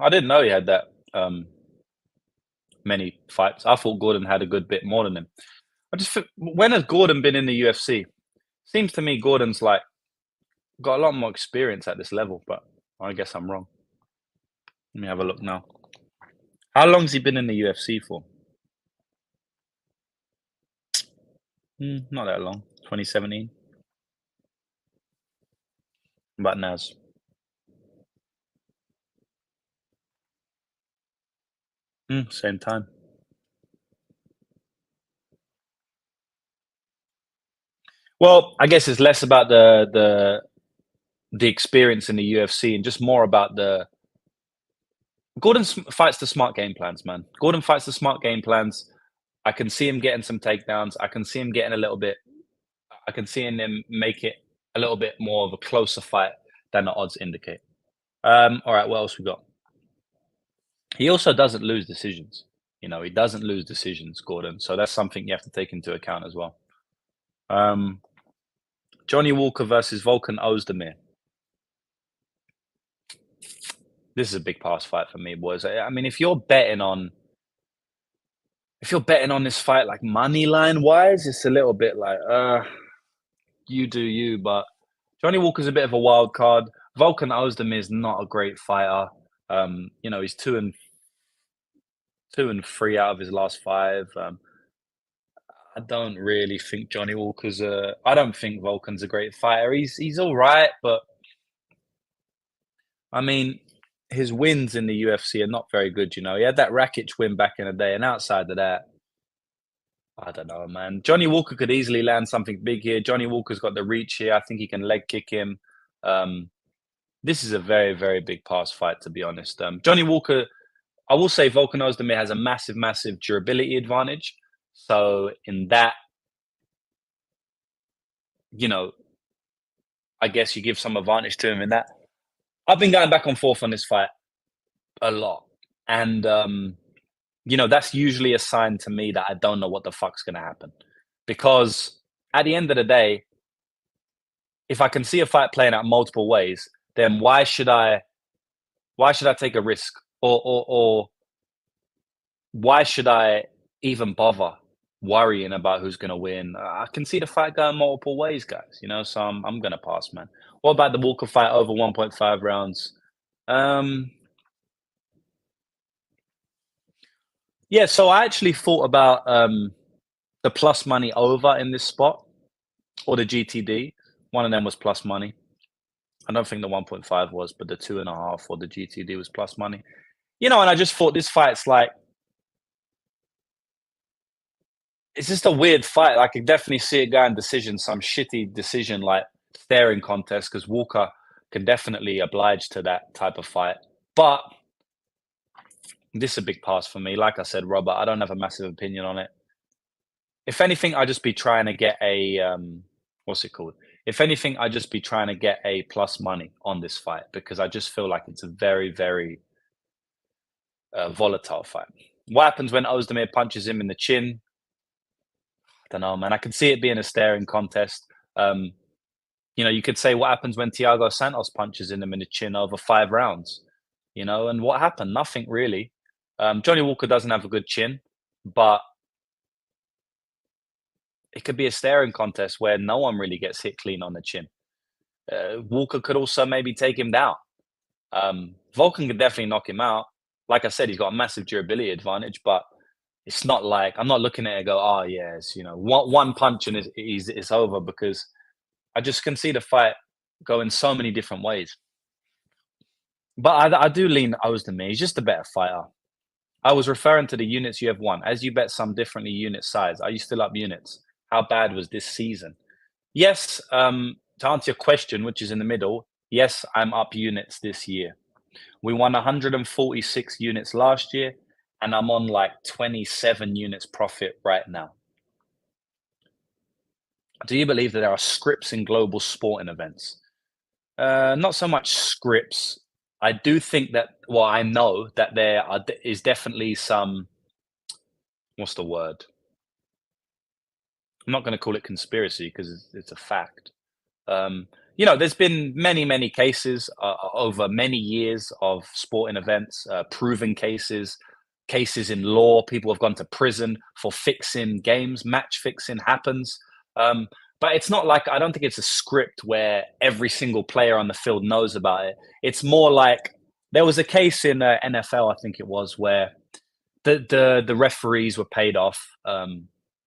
I didn't know he had that many fights. I thought Gordon had a good bit more than him. When has Gordon been in the UFC? Seems to me Gordon's like got a lot more experience at this level, but I guess I'm wrong. Let me have a look now. How long's he been in the UFC for? Not that long. 2017. About Naz. Same time. Well, I guess it's less about the experience in the UFC and just more about the Gordon fights the smart game plans, man. Gordon fights the smart game plans. I can see him getting some takedowns. I can see him getting a little bit. I can see him make it a little bit more of a closer fight than the odds indicate. All right, what else we got? He also doesn't lose decisions. He doesn't lose decisions, Gordon. So that's something you have to take into account as well. Johnny Walker versus Volkan Oezdemir. This is a big pass fight for me, boys. I mean, if you're betting on this fight like money line wise, it's a little bit like you do you, but Johnny Walker's a bit of a wild card. Volkan Oezdemir is not a great fighter. He's 2-3 out of his last 5. I don't really think Johnny Walker's I don't think Volkan's a great fighter. He's all right, but I mean, his wins in the UFC are not very good. He had that Rakic win back in the day, and outside of that, I don't know, man. Johnny Walker could easily land something big here. Johnny Walker's got the reach here. I think he can leg kick him. This is a very, very big pass fight, to be honest. Johnny Walker, I will say Volkan Oezdemir has a massive, massive durability advantage. So in that, I guess you give some advantage to him in that. I've been going back and forth on this fight a lot. And, that's usually a sign to me that I don't know what the fuck's going to happen. Because at the end of the day, if I can see a fight playing out multiple ways, then why should I take a risk? Or why should I even bother worrying about who's going to win? I can see the fight going multiple ways, guys. So I'm going to pass, man. What about the Walker fight over 1.5 rounds? Yeah, so I actually thought about the plus money over in this spot or the GTD. One of them was plus money. I don't think the 1.5 was, but the 2.5 or the GTD was plus money. And I just thought this fight's like, it's just a weird fight. I could definitely see it going decision, some shitty decision like staring contest, because Walker can definitely oblige to that type of fight. But this is a big pass for me. Like I said, Robert, I don't have a massive opinion on it. if anything, I'd just be trying to get a what's it called? If anything, I'd just be trying to get a plus money on this fight because I just feel like it's a very, very volatile fight. What happens when Oezdemir punches him in the chin? I don't know, man. I can see it being a staring contest. You could say what happens when Thiago Santos punches him in the chin over 5 rounds, and what happened? Nothing really. Johnny Walker doesn't have a good chin, but it could be a staring contest where no one really gets hit clean on the chin. Walker could also maybe take him down. Volkan could definitely knock him out. Like I said, he's got a massive durability advantage, but it's not like I'm not looking at it and go, oh yes, one punch and it's over, because I just can see the fight going so many different ways. But I do lean Oezdemir. He's just a better fighter. I was referring to the units you have won. As you bet some differently unit size, are you still up units? How bad was this season? Yes, to answer your question, which is in the middle, yes, I'm up units this year. We won 146 units last year, and I'm on like 27 units profit right now. Do you believe that there are scripts in global sporting events? Not so much scripts. I do think that, well, I know that is definitely some, what's the word? I'm not going to call it conspiracy because it's a fact. There's been many, many cases over many years of sporting events, proven cases in law. People have gone to prison for fixing games. Match fixing happens. But it's not like, I don't think it's a script where every single player on the field knows about it. It's more like there was a case in NFL, I think it was, where the referees were paid off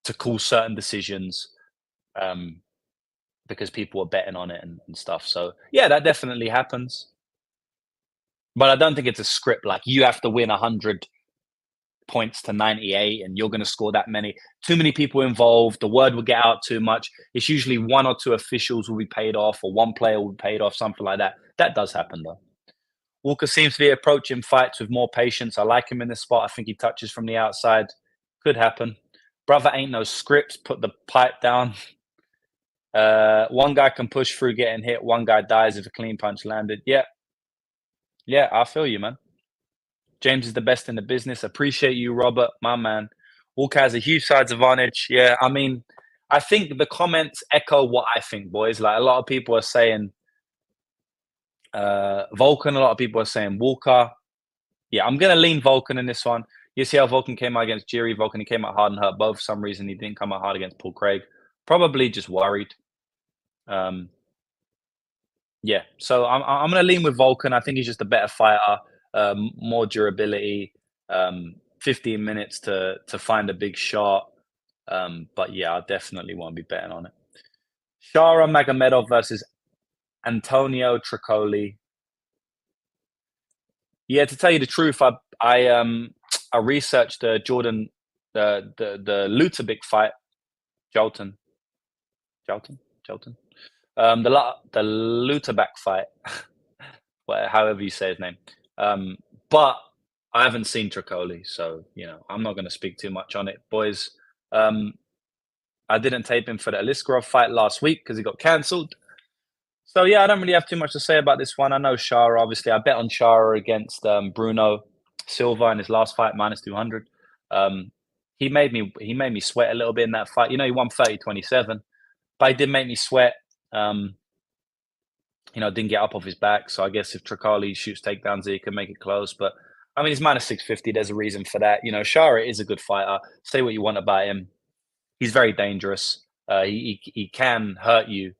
to call certain decisions because people were betting on it and stuff. So yeah, that definitely happens. But I don't think it's a script like you have to win 100 points to 98 and you're going to score that many. Too many people involved. The word will get out too much. It's usually 1 or 2 officials will be paid off, or 1 player will be paid off, something like that. That does happen though. Walker seems to be approaching fights with more patience. I like him in this spot. I think he touches from the outside. Could happen. Brother ain't no scripts. Put the pipe down. One guy can push through getting hit. One guy dies if a clean punch landed. Yeah. Yeah, I feel you, man. James is the best in the business. Appreciate you, Robert, my man. Walker has a huge size advantage. Yeah, I mean, I think the comments echo what I think, boys. Like, a lot of people are saying Volkan. A lot of people are saying Walker. Yeah, I'm going to lean Volkan in this one. You see how Volkan came out against Jiri. Volkan, he came out hard and hurt both. For some reason, he didn't come out hard against Paul Craig. Probably just worried. Yeah, so I'm going to lean with Volkan. I think he's just a better fighter, more durability, 15 minutes to find a big shot. But yeah, I definitely won't be betting on it. Shara Magomedov versus Antonio Trocoli. Yeah, to tell you the truth, I researched Jordan the Lutabik fight, Jolton. The Lutabak fight, however you say his name. But I haven't seen Trocoli, so I'm not going to speak too much on it, boys. I didn't tape him for the Aliskerov fight last week because he got cancelled. So yeah, I don't really have too much to say about this one. I know Shara, obviously. I bet on Shara against Bruno Silva in his last fight, -200. He made me sweat a little bit in that fight. He won 30-27, but he did make me sweat. Didn't get up off his back. So I guess if Trocoli shoots takedowns, he can make it close. But I mean, he's -650. There's a reason for that. Shara is a good fighter. Say what you want about him. He's very dangerous. He can hurt you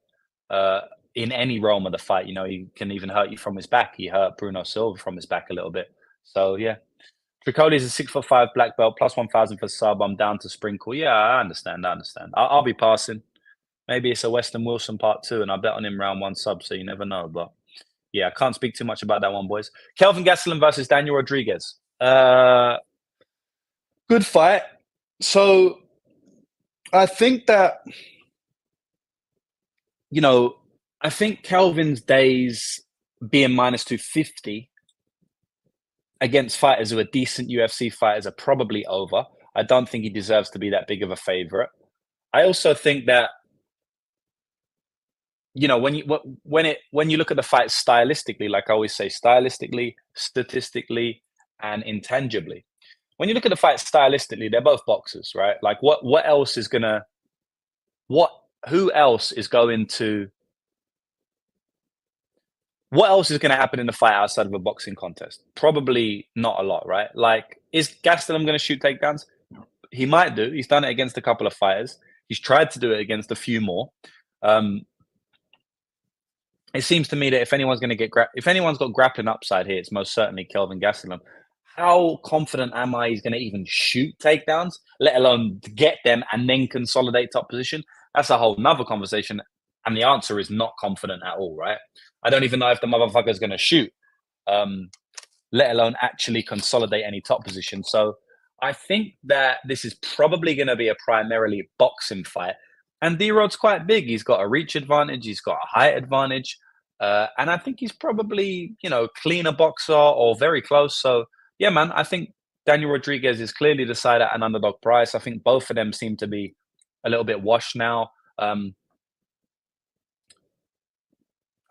in any realm of the fight. He can even hurt you from his back. He hurt Bruno Silva from his back a little bit. So yeah. Trocoli is a 6'5" black belt, +1,000 for sub. I'm down to sprinkle. Yeah, I understand. I'll be passing. Maybe it's a Weston Wilson part 2, and I bet on him round 1 sub, so you never know. But yeah, I can't speak too much about that one, boys. Kelvin Gastelum versus Daniel Rodriguez. Good fight. So I think that, I think Kelvin's days being -250 against fighters who are decent UFC fighters are probably over. I don't think he deserves to be that big of a favorite. I also think that, you know, when you look at the fight stylistically, like I always say, stylistically, statistically, and intangibly. When you look at the fight stylistically, they're both boxers, right? Like what else is gonna what who else is going to what else is going to happen in the fight outside of a boxing contest? Probably not a lot, right? Like, is Gastelum going to shoot takedowns? He might do. He's done it against a couple of fighters. He's tried to do it against a few more. Um, it seems to me that if anyone's going to if anyone's got grappling upside here, it's most certainly Kelvin Gastelum. How confident am I he's going to even shoot takedowns, let alone get them and then consolidate top position? That's a whole nother conversation. And the answer is not confident at all, right? I don't even know if the motherfucker's going to shoot, um, let alone actually consolidate any top position. So I think that this is probably going to be a primarily boxing fight. And D-Rod's quite big. He's got a reach advantage. He's got a height advantage. And I think he's probably, you know, cleaner boxer or very close. So, yeah, man, I think Daniel Rodriguez is clearly the side at an underdog price. I think both of them seem to be a little bit washed now.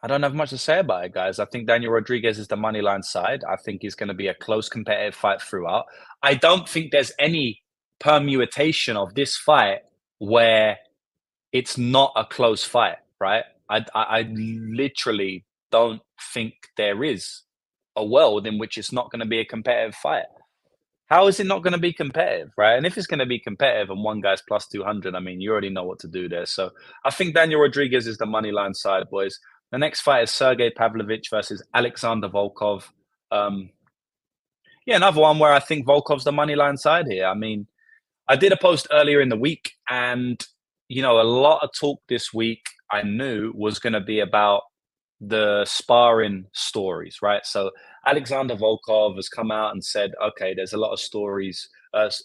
I don't have much to say about it, guys. I think Daniel Rodriguez is the money line side. I think it's going to be a close competitive fight throughout. I don't think there's any permutation of this fight where it's not a close fight, right? I literally don't think there is a world in which it's not going to be a competitive fight. How is it not going to be competitive, right? And if it's going to be competitive and one guy's plus 200, I mean, you already know what to do there. So I think Daniel Rodriguez is the money line side, boys. The next fight is Sergey Pavlovich versus Alexander Volkov. Um, yeah, another one where I think Volkov's the money line side here. I mean, I did a post earlier in the week, and you know, a lot of talk this week I knew was going to be about the sparring stories, right? So Alexander Volkov has come out and said, okay, there's a lot of stories.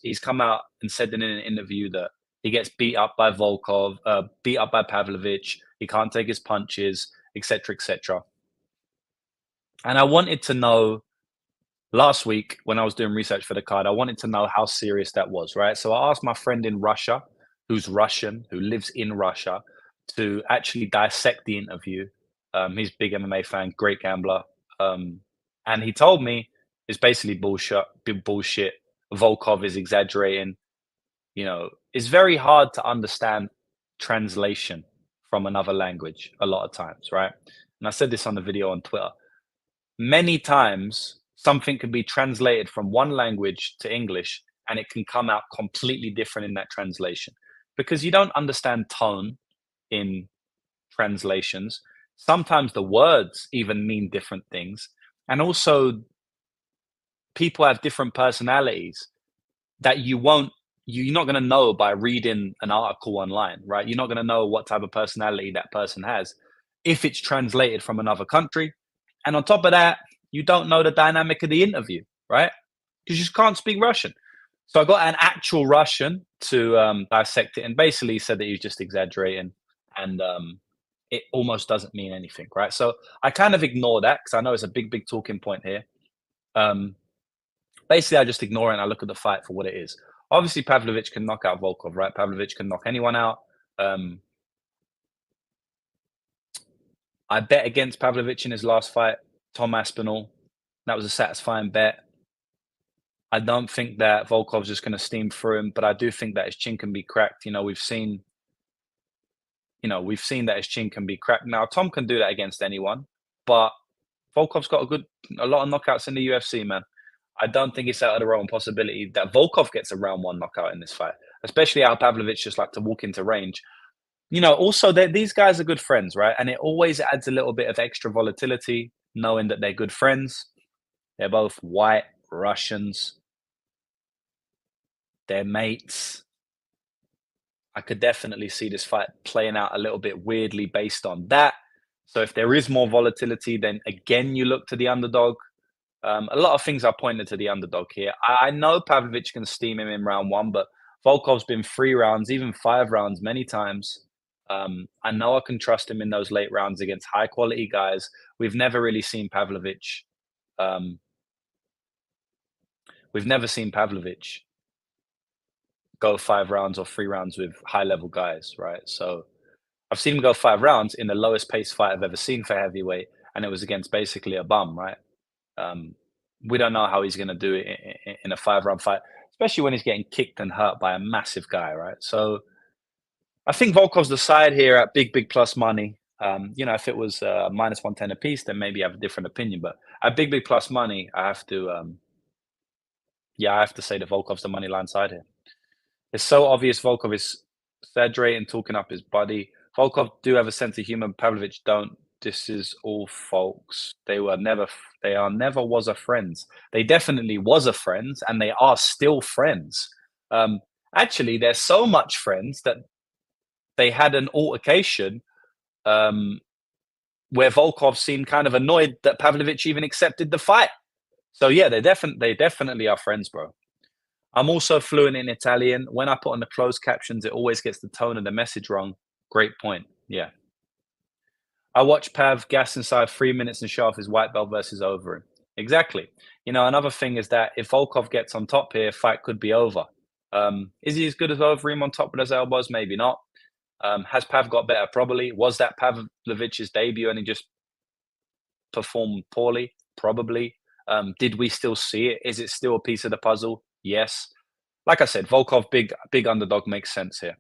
He's come out and said in an interview that he gets beat up by Volkov, beat up by Pavlovich. He can't take his punches, etc., etc. And I wanted to know last week when I was doing research for the card, I wanted to know how serious that was, right? So I asked my friend in Russia, who's Russian, who lives in Russia, to actually dissect the interview. He's a big MMA fan, great gambler. And he told me it's basically bullshit, big bullshit. Volkov is exaggerating. You know, it's very hard to understand translation from another language a lot of times, right? And I said this on the video on Twitter. Many times something can be translated from one language to English and it can come out completely different in that translation because you don't understand tone in translations. Sometimes the words even mean different things. And also, people have different personalities that you're not going to know by reading an article online, right? You're not going to know what type of personality that person has if it's translated from another country. And on top of that, you don't know the dynamic of the interview, right? Because you just can't speak Russian. So I got an actual Russian to dissect it, and basically said that he was just exaggerating, and it almost doesn't mean anything, right? So I kind of ignore that because I know it's a big, big talking point here. Basically, I just ignore it and I look at the fight for what it is. Obviously, Pavlovich can knock out Volkov, right? Pavlovich can knock anyone out. I bet against Pavlovich in his last fight, Tom Aspinall. That was a satisfying bet. I don't think that Volkov's just going to steam through him, but I do think that his chin can be cracked. We've seen that his chin can be cracked. Now, Tom can do that against anyone, but Volkov's got a lot of knockouts in the UFC, man. I don't think it's out of the realm of possibility that Volkov gets a round one knockout in this fight, especially how Pavlovich just like to walk into range. Also, these guys are good friends, right? And it always adds a little bit of extra volatility knowing that they're good friends. They're both white Russians. They're mates. I could definitely see this fight playing out a little bit weirdly based on that. So if there is more volatility, then again, you look to the underdog. A lot of things are pointed to the underdog here. I know Pavlovich can steam him in round one, but Volkov's been 3 rounds, even 5 rounds many times. I know I can trust him in those late rounds against high quality guys. We've never really seen Pavlovich. We've never seen Pavlovich go 5 rounds or 3 rounds with high-level guys, right? So I've seen him go 5 rounds in the lowest pace fight I've ever seen for heavyweight, and it was against basically a bum, right? Um, we don't know how he's going to do it in a 5-round fight, especially when he's getting kicked and hurt by a massive guy, right? So I think Volkov's the side here at big plus money. If it was minus 110 apiece, then maybe I have a different opinion. But at big plus money, I have to, I have to say that Volkov's the money line side here. It's so obvious Volkov is exaggerating, talking up his body. Volkov do have a sense of humor. Pavlovich don't. This is all folks. They are never was a friends. They definitely was a friends, and they are still friends. Actually, they're so much friends that they had an altercation where Volkov seemed kind of annoyed that Pavlovich even accepted the fight. So yeah, they definitely are friends, bro. I'm also fluent in Italian. When I put on the closed captions, it always gets the tone of the message wrong. Great point. Yeah. I watched Pav gas inside 3 minutes and show off his white belt versus over him. Exactly. Another thing is that if Volkov gets on top here, fight could be over. Is he as good as Overeem on top with his elbows? Maybe not. Has Pav got better? Probably. Was that Pavlovich's debut and he just performed poorly? Probably. Did we still see it? Is it still a piece of the puzzle? Yes. Like I said, Volkov, big underdog makes sense here.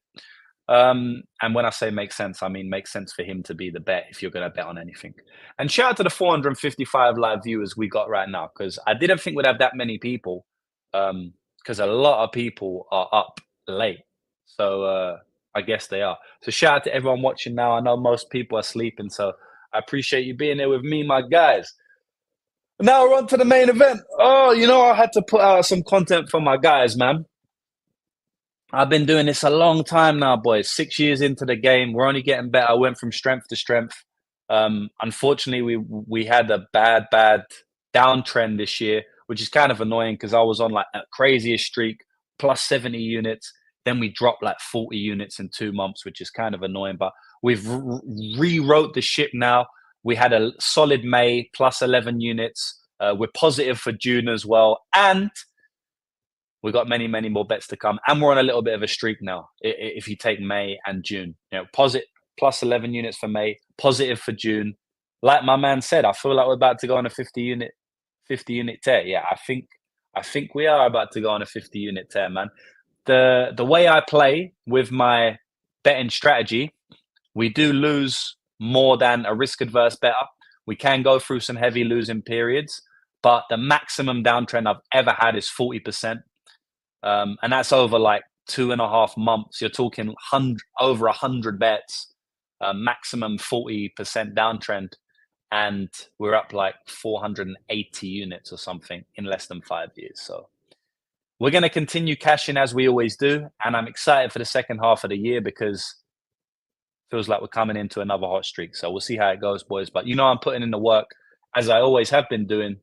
And when I say makes sense, I mean makes sense for him to be the bet if you're going to bet on anything. And shout out to the 455 live viewers we got right now, because I didn't think we'd have that many people, because a lot of people are up late. So I guess they are. So shout out to everyone watching now. I know most people are sleeping, so I appreciate you being there with me, my guys. Now we're on to the main event. Oh, I had to put out some content for my guys, man. I've been doing this a long time now, boys. 6 years into the game. We're only getting better. I went from strength to strength. Unfortunately, we had a bad downtrend this year, which is kind of annoying because I was on like a craziest streak, plus 70 units. Then we dropped like 40 units in 2 months, which is kind of annoying. But we've rewrote the ship now. We had a solid May, plus 11 units. We're positive for June as well. And we got many more bets to come. And we're on a little bit of a streak now, if you take May and June. Positive, plus 11 units for May, positive for June. Like my man said, I feel like we're about to go on a 50 unit tear. Yeah, I think we are about to go on a 50 unit tear, man. The way I play with my betting strategy, we do lose more than a risk adverse better. We can go through some heavy losing periods, but the maximum downtrend I've ever had is 40%. And that's over like 2.5 months. You're talking over 100 bets, maximum 40% downtrend. And we're up like 480 units or something in less than 5 years. So we're going to continue cashing as we always do. And I'm excited for the second half of the year because it feels like we're coming into another hot streak. So we'll see how it goes, boys. But I'm putting in the work, as I always have been doing,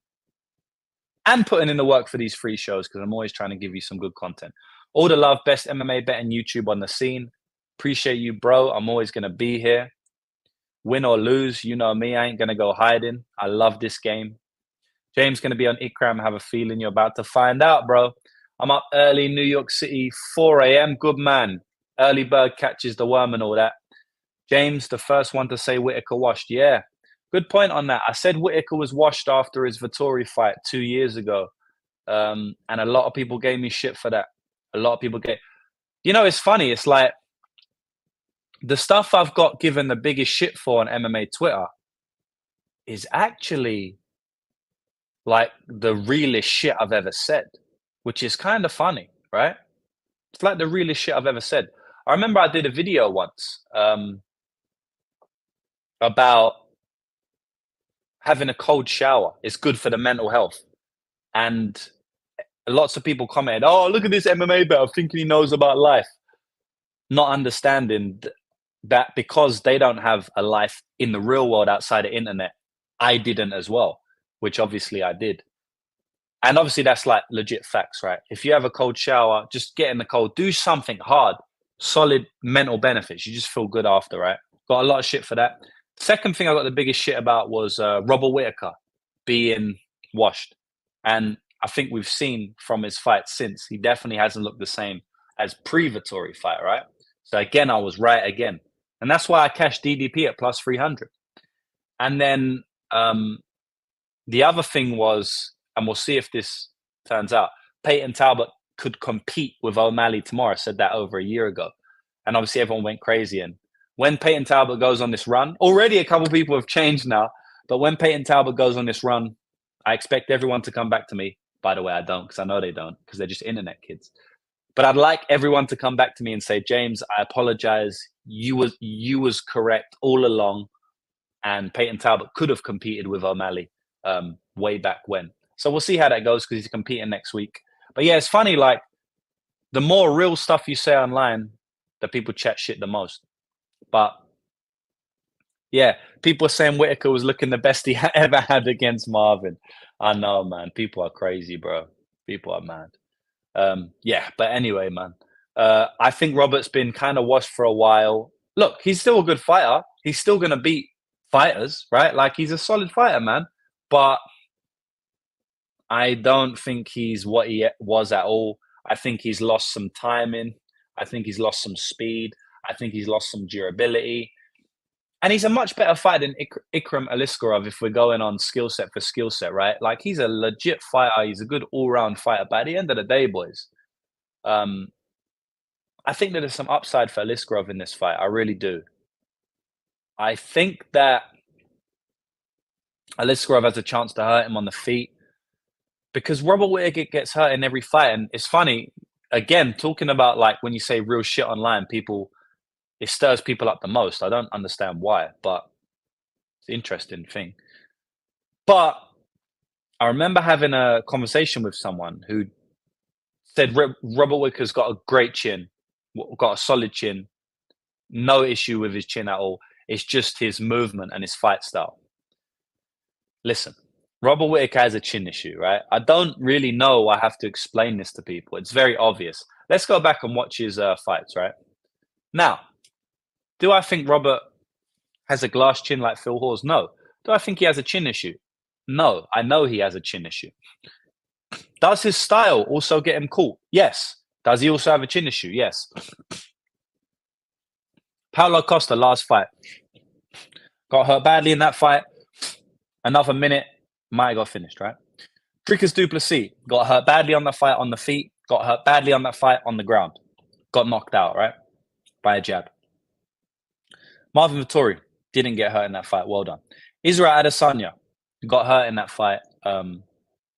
and putting in the work for these free shows because I'm always trying to give you some good content. All the love, best MMA betting YouTube on the scene. Appreciate you, bro. I'm always going to be here. Win or lose, you know me. I ain't going to go hiding. I love this game. James going to be on Ikram. I have a feeling you're about to find out, bro. I'm up early, New York City, 4 a.m. Good man. Early bird catches the worm and all that. James, the first one to say Whittaker washed. Yeah. Good point on that. I said Whittaker was washed after his Vettori fight 2 years ago. And a lot of people gave me shit for that. A lot of people it's funny. It's like the stuff I've got given the biggest shit for on MMA Twitter is actually like the realest shit I've ever said, which is kind of funny, right? It's like the realest shit I've ever said. I remember I did a video once about having a cold shower. It's good for the mental health. And lots of people commented, oh, look at this MMA bet, thinking he knows about life. Not understanding that because they don't have a life in the real world outside the internet, I didn't as well, which obviously I did. And obviously that's like legit facts, right? If you have a cold shower, just get in the cold, do something hard, solid mental benefits. You just feel good after, right? Got a lot of shit for that. Second thing I got the biggest shit about was Robert Whittaker being washed. And I think we've seen from his fight since, he definitely hasn't looked the same as pre-Vettori fight, right? So again, I was right again. And that's why I cashed DDP at plus 300. And then the other thing was, and we'll see if this turns out, Peyton Talbot could compete with O'Malley tomorrow. I said that over a year ago. And obviously everyone went crazy. And when Peyton Talbot goes on this run, already a couple of people have changed now, but when Peyton Talbot goes on this run, I expect everyone to come back to me. By the way, I don't, because I know they don't, because they're just internet kids. But I'd like everyone to come back to me and say, James, I apologize. You was correct all along. And Peyton Talbot could have competed with O'Malley way back when. So we'll see how that goes, because he's competing next week. But yeah, it's funny, like, the more real stuff you say online, the people chat shit the most. But yeah, people are saying Whittaker was looking the best he ever had against Marvin. I know, man. People are crazy, bro. People are mad. Yeah, but anyway, man. I think Robert's been kind of washed for a while. Look, he's still a good fighter. He's still going to beat fighters, right? Like, he's a solid fighter, man. But I don't think he's what he was at all. I think he's lost some timing. I think he's lost some speed. I think he's lost some durability. And he's a much better fighter than Ikram Aliskerov if we're going on skill set for skill set, right? Like, he's a legit fighter. He's a good all-round fighter. But at the end of the day, boys, I think that there's some upside for Aliskerov in this fight. I really do. I think that Aliskerov has a chance to hurt him on the feet, because Robert Whittaker gets hurt in every fight. And it's funny, again, talking about, like, when you say real shit online, it stirs people up the most. I don't understand why, but it's an interesting thing. But I remember having a conversation with someone who said Robert Whittaker's got a great chin, got a solid chin, no issue with his chin at all. It's just his movement and his fight style. Listen, Robert Whittaker has a chin issue, right? I don't really know I have to explain this to people. It's very obvious. Let's go back and watch his fights, right? Now, do I think Robert has a glass chin like Phil Hawes? No. Do I think he has a chin issue? No. I know he has a chin issue. Does his style also get him caught? Yes. Does he also have a chin issue? Yes. Paulo Costa, last fight. Got hurt badly in that fight. Another minute, might have got finished, right? Dricus du Plessis got hurt badly on the fight on the feet. Got hurt badly on that fight on the ground. Got knocked out, right? By a jab. Marvin Vettori didn't get hurt in that fight. Well done. Israel Adesanya got hurt in that fight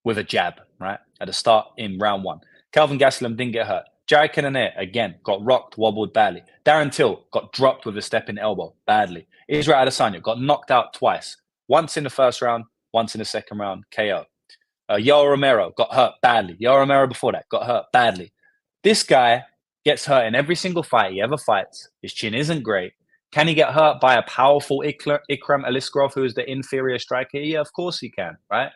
with a jab, right? At the start in round 1. Kelvin Gastelum didn't get hurt. Jared Cannonier, again, got rocked, wobbled badly. Darren Till got dropped with a stepping elbow badly. Israel Adesanya got knocked out twice. Once in the first round, once in the second round, KO. Yoel Romero got hurt badly. Yoel Romero before that got hurt badly. This guy gets hurt in every single fight he ever fights. His chin isn't great. Can he get hurt by a powerful Ikram Aliskerov, who is the inferior striker? Yeah, of course he can, right?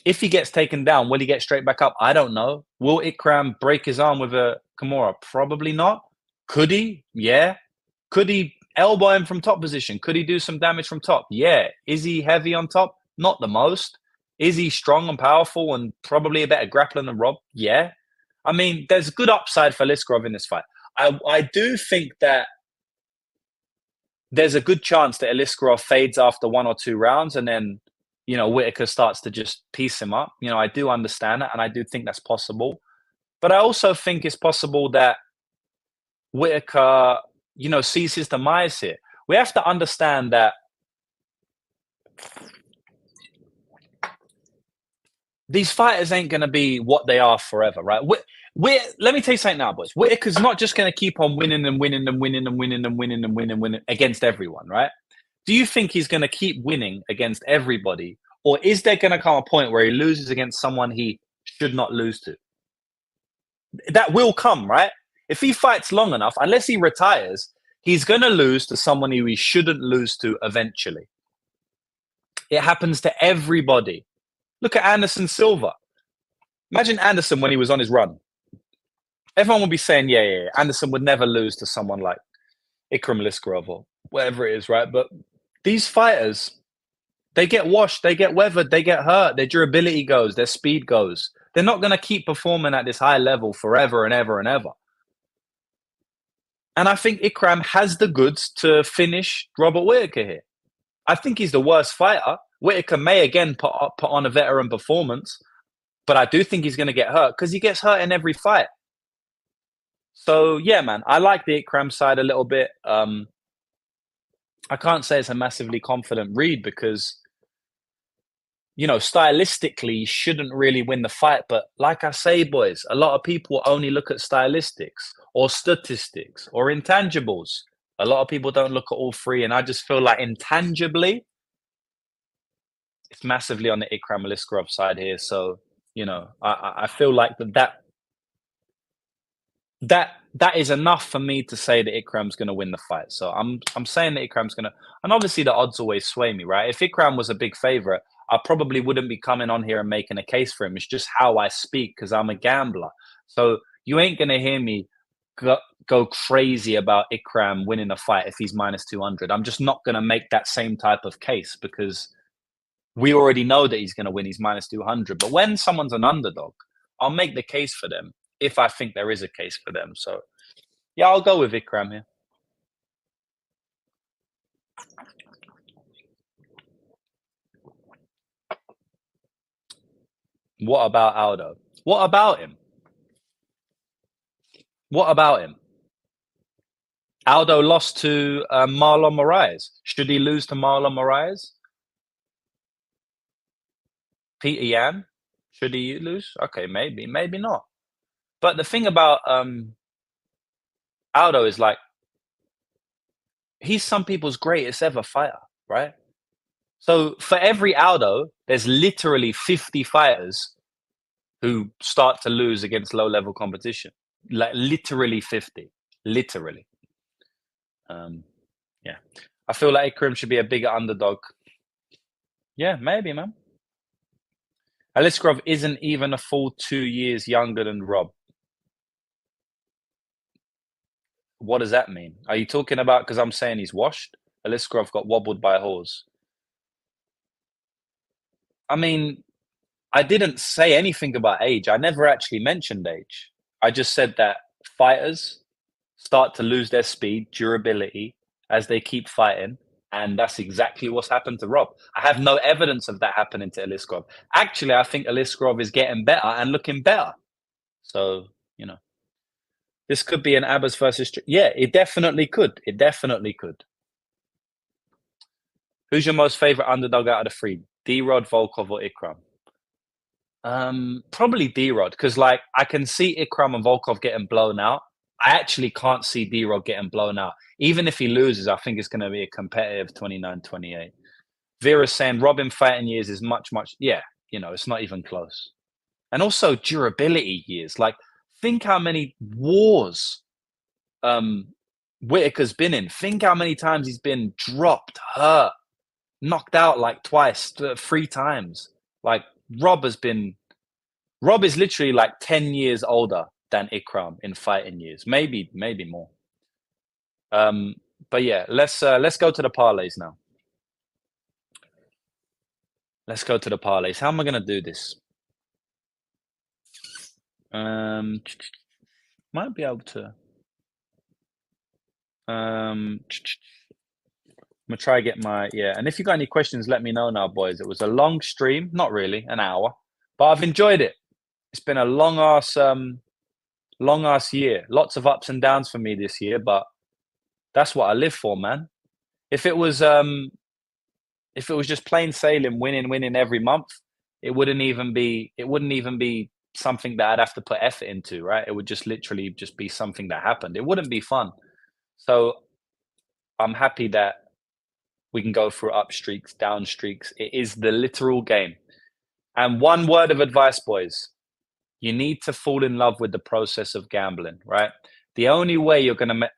If he gets taken down, will he get straight back up? I don't know. Will Ikram break his arm with a Kimura? Probably not. Could he? Yeah. Could he elbow him from top position? Could he do some damage from top? Yeah. Is he heavy on top? Not the most. Is he strong and powerful and probably a better grappler than Rob? Yeah. I mean, there's good upside for Aliskerov in this fight. I do think that there's a good chance that Aliskerov fades after 1 or 2 rounds, and then, you know, Whittaker starts to just piece him up. You know, I do understand that, and I do think that's possible. But I also think it's possible that Whittaker, you know, sees his demise here. We have to understand that these fighters ain't going to be what they are forever, right? Let me tell you something now, boys. Whittaker's not just going to keep on winning and winning and winning and winning and winning and winning and winning against everyone, right? Do you think he's going to keep winning against everybody? Or is there going to come a point where he loses against someone he should not lose to? That will come, right? If he fights long enough, unless he retires, he's going to lose to someone who he shouldn't lose to eventually. It happens to everybody. Look at Anderson Silva. Imagine Anderson when he was on his run. Everyone would be saying, yeah, Anderson would never lose to someone like Ikram Aliskerov or whatever it is, right? But these fighters, they get washed, they get weathered, they get hurt, their durability goes, their speed goes. They're not going to keep performing at this high level forever and ever and ever. And I think Ikram has the goods to finish Robert Whittaker here. I think he's the worst fighter. Whittaker may again put on a veteran performance, but I do think he's going to get hurt because he gets hurt in every fight. So yeah, man, I like the Ikram side a little bit. I can't say it's a massively confident read because, you know, stylistically, he shouldn't really win the fight. But like I say, boys, a lot of people only look at stylistics or statistics or intangibles. A lot of people don't look at all three. And I just feel like intangibly, it's massively on the Ikram Aliskerov side here. So, you know, I feel like that is enough for me to say that Ikram's going to win the fight. So I'm saying that Ikram's going to, and obviously the odds always sway me, right? If Ikram was a big favorite, I probably wouldn't be coming on here and making a case for him. It's just how I speak because I'm a gambler. So you ain't going to hear me go crazy about Ikram winning a fight if he's minus 200. I'm just not going to make that same type of case because we already know that he's going to win. He's minus 200. But when someone's an underdog, I'll make the case for them if I think there is a case for them. So, yeah, I'll go with Ikram here. What about Aldo? What about him? What about him? Aldo lost to Marlon Moraes. Should he lose to Marlon Moraes? Peter Yan? Should he lose? Okay, maybe not. But the thing about Aldo is like, he's some people's greatest ever fighter, right? So for every Aldo, there's literally 50 fighters who start to lose against low-level competition. Like literally 50. Literally. Yeah. I feel like Ikram should be a bigger underdog. Yeah, maybe, man. Aliskerov isn't even a full 2 years younger than Rob. What does that mean? Are you talking about because I'm saying he's washed? Aliskerov got wobbled by a horse. I mean, I didn't say anything about age. I never actually mentioned age. I just said that fighters start to lose their speed, durability as they keep fighting. And that's exactly what's happened to Rob. I have no evidence of that happening to Aliskerov. Actually, I think Aliskerov is getting better and looking better. So, you know, this could be an Abbas versus... Yeah, it definitely could. It definitely could. Who's your most favorite underdog out of the three? D-Rod, Volkov, or Ikram? Probably D-Rod, because like I can see Ikram and Volkov getting blown out. I actually can't see D-Rod getting blown out. Even if he loses, I think it's going to be a competitive 29-28. Vera's saying Robin fighting years is much, yeah, you know, it's not even close. And also durability years. Like, think how many wars Whittaker's been in. Think how many times he's been dropped, hurt, knocked out like twice, 3 times. Like, Rob is literally like 10 years older than Ikram in fighting years. Maybe more. But yeah, let's go to the parlays now. Let's go to the parlays. How am I going to do this? Might be able to. I'm going to try to get my, yeah. And if you got any questions, let me know now, boys. It was a long stream. Not really, an hour. But I've enjoyed it. It's been a long-ass year. Lots of ups and downs for me this year, but that's what I live for, man. If it was just plain sailing, winning every month, it wouldn't even be something that I'd have to put effort into, right? It would just literally just be something that happened. It wouldn't be fun. So I'm happy that we can go through up streaks, down streaks. It is the literal game. And one word of advice, boys. You need to fall in love with the process of gambling, right? The only way you're going to...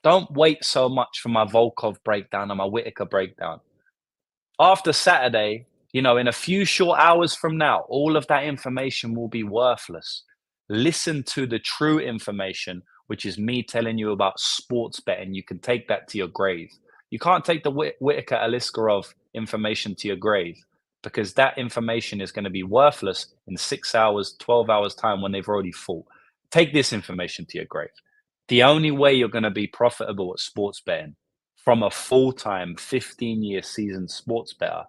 Don't wait so much for my Volkov breakdown and my Whittaker breakdown. After Saturday, you know, in a few short hours from now, all of that information will be worthless. Listen to the true information, which is me telling you about sports betting. You can take that to your grave. You can't take the Whittaker Aliskerov information to your grave. because that information is going to be worthless in 6 hours, 12 hours time when they've already fought. Take this information to your grave. The only way you're going to be profitable at sports betting from a full-time 15-year seasoned sports bettor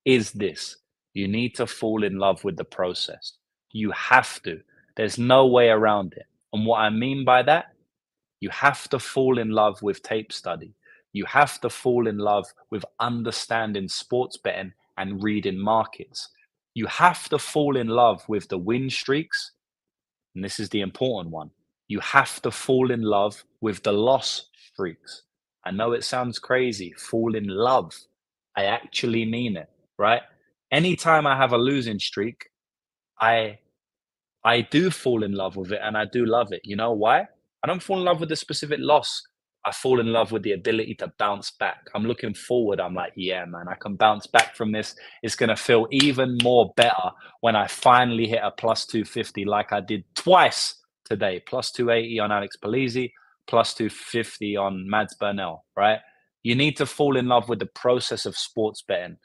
is this. You need to fall in love with the process. You have to. There's no way around it. And what I mean by that, you have to fall in love with tape study. You have to fall in love with understanding sports betting and reading markets. You have to fall in love with the win streaks. And this is the important one. You have to fall in love with the loss streaks. I know it sounds crazy. Fall in love. I actually mean it, right? Anytime I have a losing streak, I do fall in love with it and I do love it. You know why? I don't fall in love with the specific loss. I fall in love with the ability to bounce back. I'm looking forward. I'm like, yeah, man, I can bounce back from this. It's going to feel even more better when I finally hit a plus 250 like I did twice today. Plus 280 on Alex Polizzi, plus 250 on Mads Burnell, right? You need to fall in love with the process of sports betting.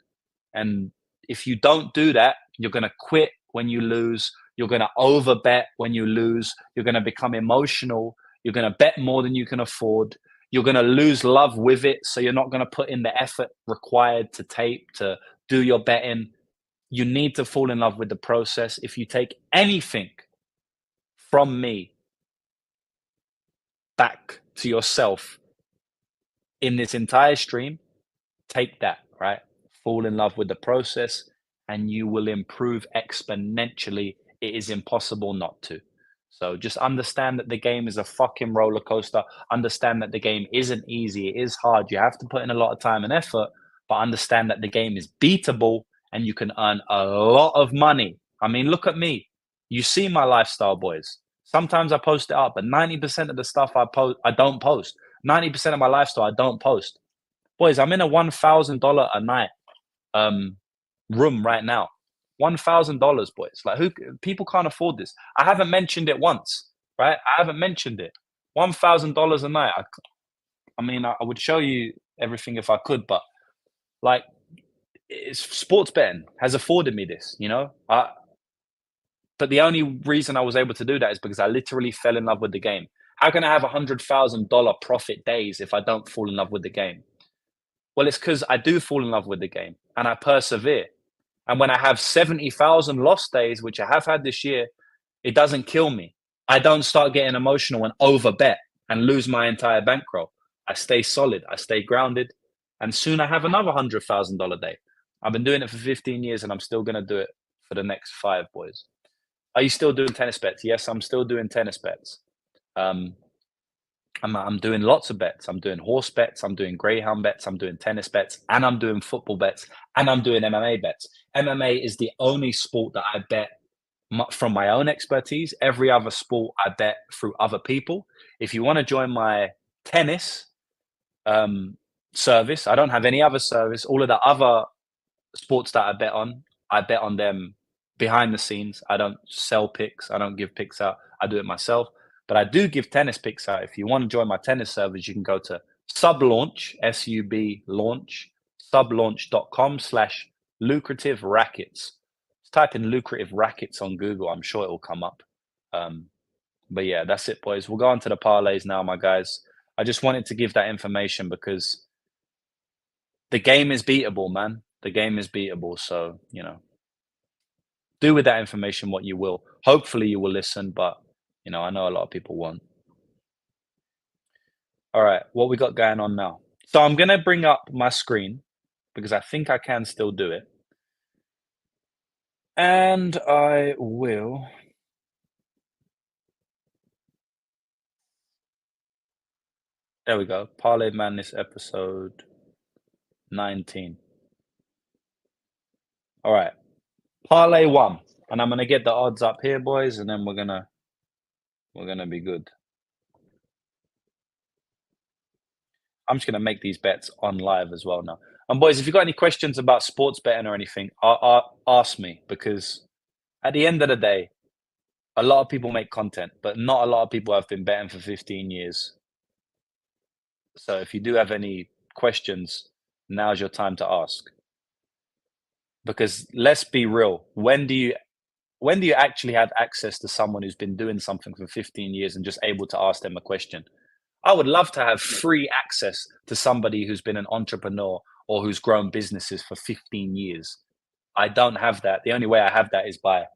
And if you don't do that, you're going to quit when you lose. You're going to overbet when you lose. You're going to become emotional. You're going to bet more than you can afford. You're going to lose love with it. So you're not going to put in the effort required to tape, to do your betting. You need to fall in love with the process. If you take anything from me back to yourself in this entire stream, take that, right? Fall in love with the process and you will improve exponentially. It is impossible not to. So just understand that the game is a fucking roller coaster. Understand that the game isn't easy. It is hard. You have to put in a lot of time and effort, but understand that the game is beatable and you can earn a lot of money. I mean, look at me. You see my lifestyle, boys. Sometimes I post it up, but 90% of the stuff I post, I don't post. 90% of my lifestyle, I don't post. Boys, I'm in a $1,000 a night room right now. $1,000, boys. Like, who? People can't afford this. I haven't mentioned it once, right? I haven't mentioned it. $1,000 a night. I mean, I would show you everything if I could, but like, sports betting has afforded me this. But the only reason I was able to do that is because I literally fell in love with the game. How can I have $100,000 profit days if I don't fall in love with the game? Well, it's because I do fall in love with the game and I persevere. And when I have 70,000 lost days, which I have had this year, it doesn't kill me. I don't start getting emotional and overbet and lose my entire bankroll. I stay solid. I stay grounded. And soon I have another $100,000 day. I've been doing it for 15 years and I'm still going to do it for the next 5, boys. Are you still doing tennis bets? Yes, I'm still doing tennis bets. I'm doing lots of bets. I'm doing horse bets. I'm doing greyhound bets. I'm doing tennis bets, and I'm doing football bets, and I'm doing MMA bets. MMA is the only sport that I bet from my own expertise. Every other sport I bet through other people. If you want to join my tennis service, I don't have any other service. All of the other sports that I bet on them behind the scenes. I don't sell picks. I don't give picks out. I do it myself. But I do give tennis picks out. If you want to join my tennis service, you can go to sublaunch, S-U-B launch, sublaunch.com/lucrative rackets. Just type in lucrative rackets on Google. I'm sure it will come up. But yeah, that's it, boys. We'll go on to the parlays now, my guys. I just wanted to give that information because the game is beatable, man. The game is beatable. So, do with that information what you will. Hopefully you will listen, but I know a lot of people won't. All right, what we got going on now? So I'm gonna bring up my screen because I think I can still do it. And I will. There we go. Parlay Madness episode 19. All right. Parlay 1. And I'm gonna get the odds up here, boys, and then we're gonna be good. I'm just gonna make these bets on live as well now. And boys, if you've got any questions about sports betting or anything, ask me, because at the end of the day, a lot of people make content, but not a lot of people have been betting for 15 years. So if you do have any questions, now's your time to ask. Because let's be real, when do you actually have access to someone who's been doing something for 15 years and just able to ask them a question? I would love to have free access to somebody who's been an entrepreneur or who's grown businesses for 15 years. I don't have that. The only way I have that is by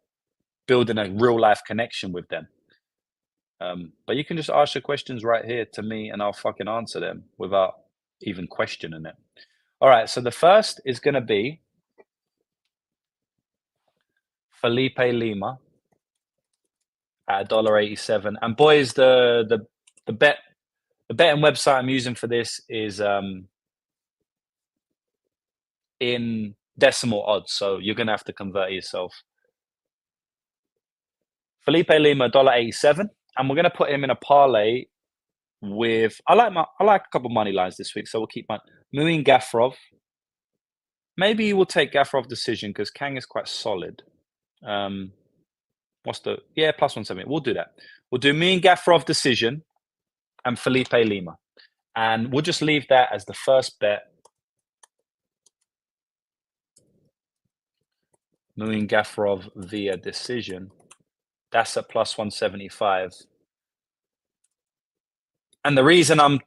building a real life connection with them. But you can just ask your questions right here to me and I'll fucking answer them without even questioning it. All right, so the first is going to be Felipe Lima at $1.87. And boys, the betting website I'm using for this is in decimal odds, so you're going to have to convert yourself. Felipe Lima, $1.87, and we're going to put him in a parlay with. I like a couple of money lines this week, so we'll keep Muin Gafurov. Maybe we'll take Gafurov decision because Kang is quite solid. What's the plus 170? We'll do that. We'll do Muin Gafurov decision and Felipe Lima, and we'll just leave that as the first bet. Muin Gafurov via decision. That's at plus 175. And the reason I'm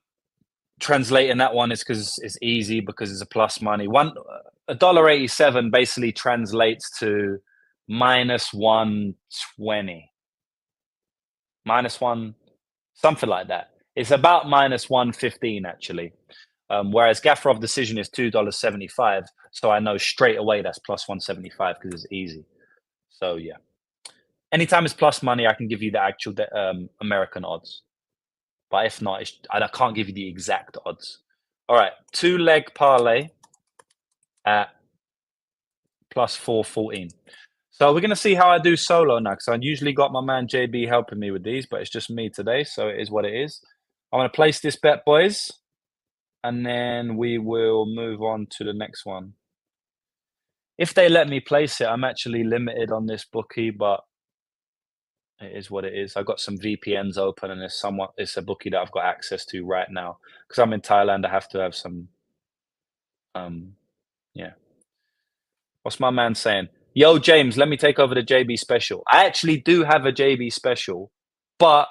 translating that one is because it's easy, because it's a plus money. $1.87 basically translates to minus 120. Minus one, something like that. It's about minus 115 actually. Whereas Gafurov decision is $2.75. So I know straight away that's plus 175 because it's easy. So yeah. Anytime it's plus money, I can give you the actual American odds. But if not, I can't give you the exact odds. All right, 2-leg parlay at plus 414. So we're going to see how I do solo now, because I usually got my man JB helping me with these, but it's just me today, so it is what it is. I'm going to place this bet, boys, and then we will move on to the next one. If they let me place it, I'm actually limited on this bookie, but it is what it is. I've got some VPNs open, and it's a bookie that I've got access to right now. Because I'm in Thailand, I have to have some, yeah. What's my man saying? Yo, James, let me take over the JB special. I actually do have a JB special, but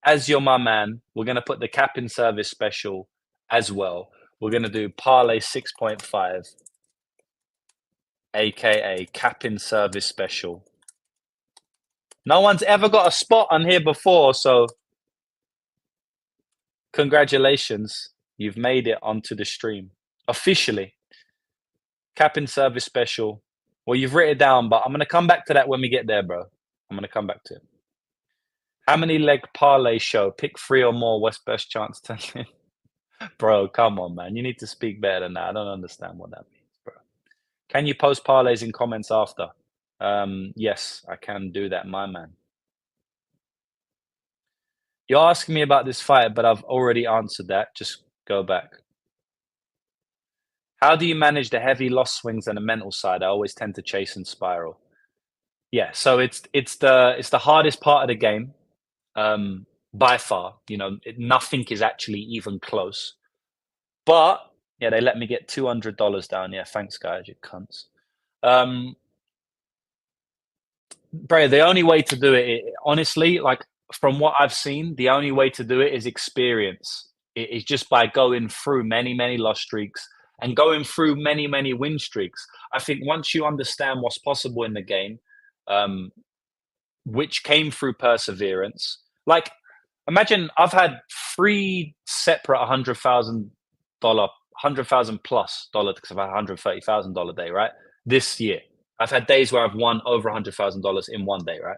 as you're my man, we're going to put the cap-in service special as well. We're going to do parlay 6.5, aka cap-in service special. No one's ever got a spot on here before, so congratulations. You've made it onto the stream. Officially. Cap-in service special. Well, you've written it down, but I'm going to come back to that when we get there, bro. I'm going to come back to it. How many leg parlay show? Pick 3 or more. What's best chance to win? Bro, come on, man. You need to speak better than that. I don't understand what that means, bro. Can you post parlays in comments after? Yes, I can do that, my man. You're asking me about this fight, but I've already answered that. Just go back. How do you manage the heavy loss swings and the mental side? I always tend to chase and spiral. Yeah, so it's the hardest part of the game, by far. You know, nothing is actually even close. But yeah, they let me get $200 down. Yeah, thanks, guys, you cunts. Bro, the only way to do it, honestly, like from what I've seen, the only way to do it is experience. It is just by going through many, many loss streaks and going through many, many win streaks. I think once you understand what's possible in the game, which came through perseverance, like imagine I've had 3 separate $100,000 plus dollar, because I've had $130,000 day, right? This year. I've had days where I've won over $100,000 in one day, right?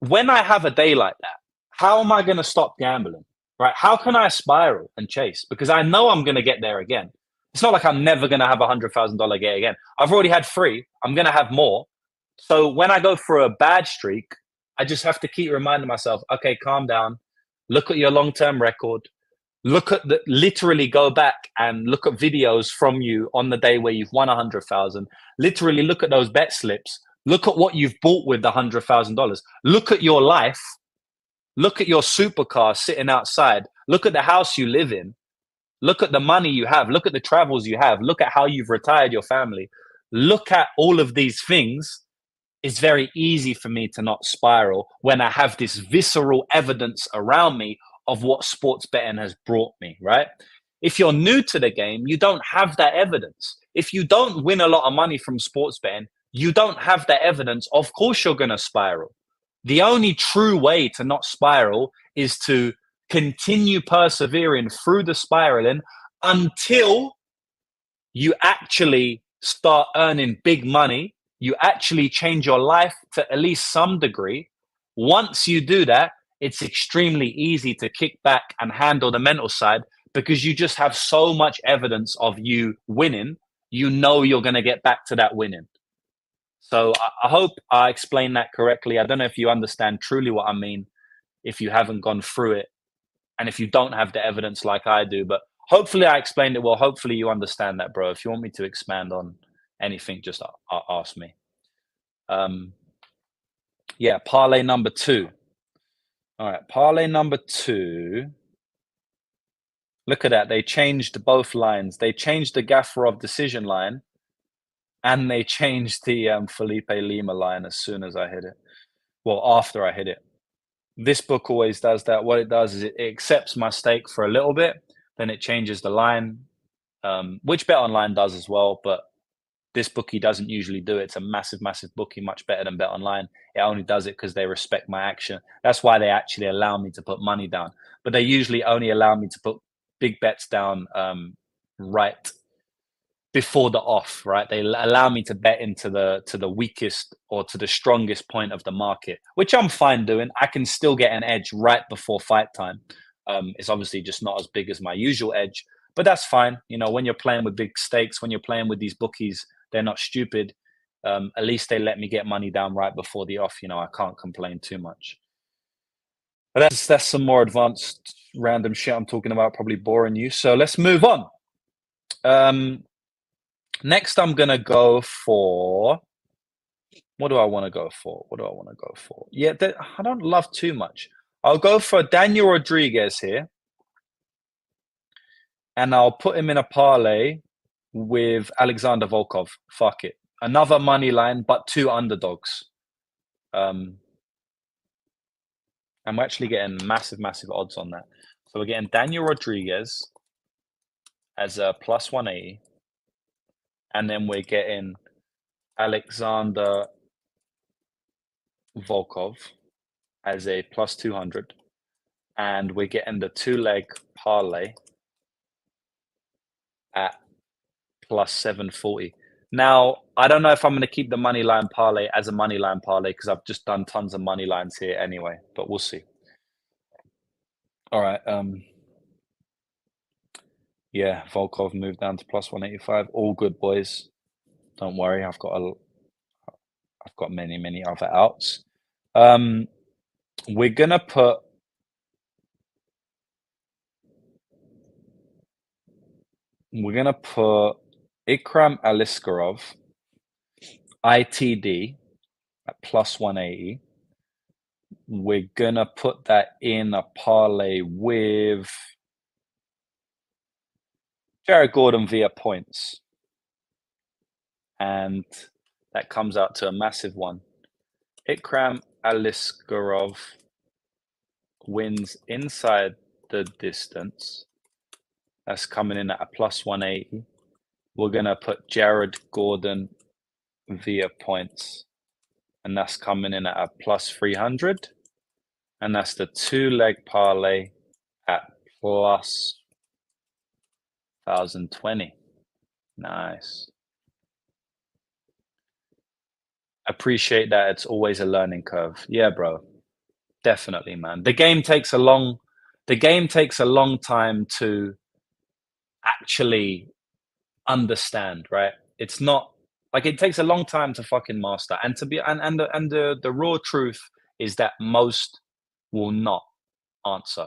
When I have a day like that, how am I going to stop gambling, right? How can I spiral and chase? Because I know I'm going to get there again. It's not like I'm never going to have a $100,000 get again. I've already had 3. I'm going to have more. So when I go for a bad streak, I just have to keep reminding myself, okay, calm down. Look at your long-term record. Literally go back and look at videos from you on the day where you've won 100,000. Literally look at those bet slips. Look at what you've bought with the $100,000. Look at your life. Look at your supercar sitting outside. Look at the house you live in. Look at the money you have. Look at the travels you have. Look at how you've retired your family. Look at all of these things. It's very easy for me to not spiral when I have this visceral evidence around me of what sports betting has brought me, right? If you're new to the game, you don't have that evidence. If you don't win a lot of money from sports betting, you don't have that evidence. Of course, you're going to spiral. The only true way to not spiral is to continue persevering through the spiraling until you actually start earning big money. You actually change your life to at least some degree. Once you do that, it's extremely easy to kick back and handle the mental side because you just have so much evidence of you winning. You know you're going to get back to that winning. So I hope I explained that correctly. I don't know if you understand truly what I mean, if you haven't gone through it, and if you don't have the evidence like I do. But hopefully I explained it well. Hopefully you understand that, bro. If you want me to expand on anything, just ask me. Yeah, parlay number 2. All right, parlay number 2. Look at that. They changed both lines. They changed the Gafurov decision line, and they changed the Felipe Lima line as soon as I hit it. Well, after I hit it. This book always does that. What it does is it accepts my stake for a little bit, then it changes the line, which Bet Online does as well, but this bookie doesn't usually do it. It's a massive, massive bookie, much better than Bet Online. It only does it because they respect my action. That's why they actually allow me to put money down. But they usually only allow me to put big bets down right before the off, right? They allow me to bet into the weakest or to the strongest point of the market, which I'm fine doing. I can still get an edge right before fight time. It's obviously just not as big as my usual edge, but that's fine. You know, when you're playing with big stakes, when you're playing with these bookies, they're not stupid. At least they let me get money down right before the off. You know, I can't complain too much. But that's some more advanced random shit I'm talking about, probably boring you. So let's move on. Next, I'm going to go for, what do I want to go for? Yeah, I don't love too much. I'll go for Daniel Rodriguez here. And I'll put him in a parlay with Alexander Volkov. Fuck it. Another money line, but 2 underdogs. And we're actually getting massive, massive odds on that. So we're getting Daniel Rodriguez as a plus 180. And then we're getting Alexander Volkov as a plus 200. And we're getting the 2-leg parlay at plus 740. Now, I don't know if I'm going to keep the money line parlay as a money line parlay because I've just done tons of money lines here anyway, but we'll see. All right. Yeah, Volkov moved down to plus 185. All good, boys. Don't worry. I've got many, many other outs. We're going to put Ikram Aliskerov, ITD, at plus 180. We're going to put that in a parlay with Jared Gordon via points. And that comes out to a massive one. Ikram Aliskerov wins inside the distance. That's coming in at a plus 180. We're going to put Jared Gordon via points. And that's coming in at a plus 300. And that's the 2-leg parlay at plus 1,020. Nice. Appreciate that. It's always a learning curve. Yeah, bro. Definitely, man. The game takes a long time to actually understand, right? It's not like it takes a long time to fucking master. And the raw truth is that most will not answer.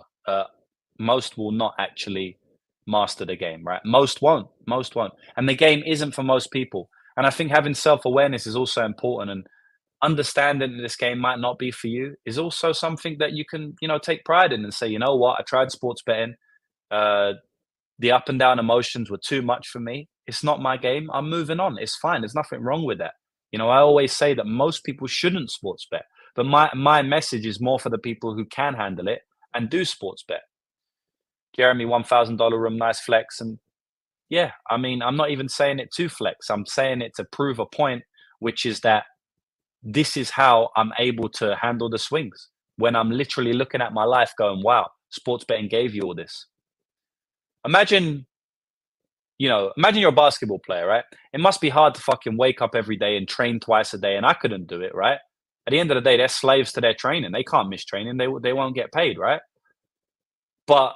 Most will not actually master the game, right? Most won't. And the game isn't for most people. And I think having self-awareness is also important, and understanding that this game might not be for you is also something that you can, take pride in and say, you know what, I tried sports betting. the up and down emotions were too much for me. It's not my game. I'm moving on. It's fine. There's nothing wrong with that. You know, I always say that most people shouldn't sports bet, but my message is more for the people who can handle it and do sports bet. Jeremy, $1,000 room, nice flex. And yeah, I mean, I'm not even saying it to flex. I'm saying it to prove a point, which is that this is how I'm able to handle the swings when I'm literally looking at my life going, wow, sports betting gave you all this. Imagine you're a basketball player, right? It must be hard to fucking wake up every day and train twice a day, and I couldn't do it, right? At the end of the day, they're slaves to their training. They can't miss training. They won't get paid, right? But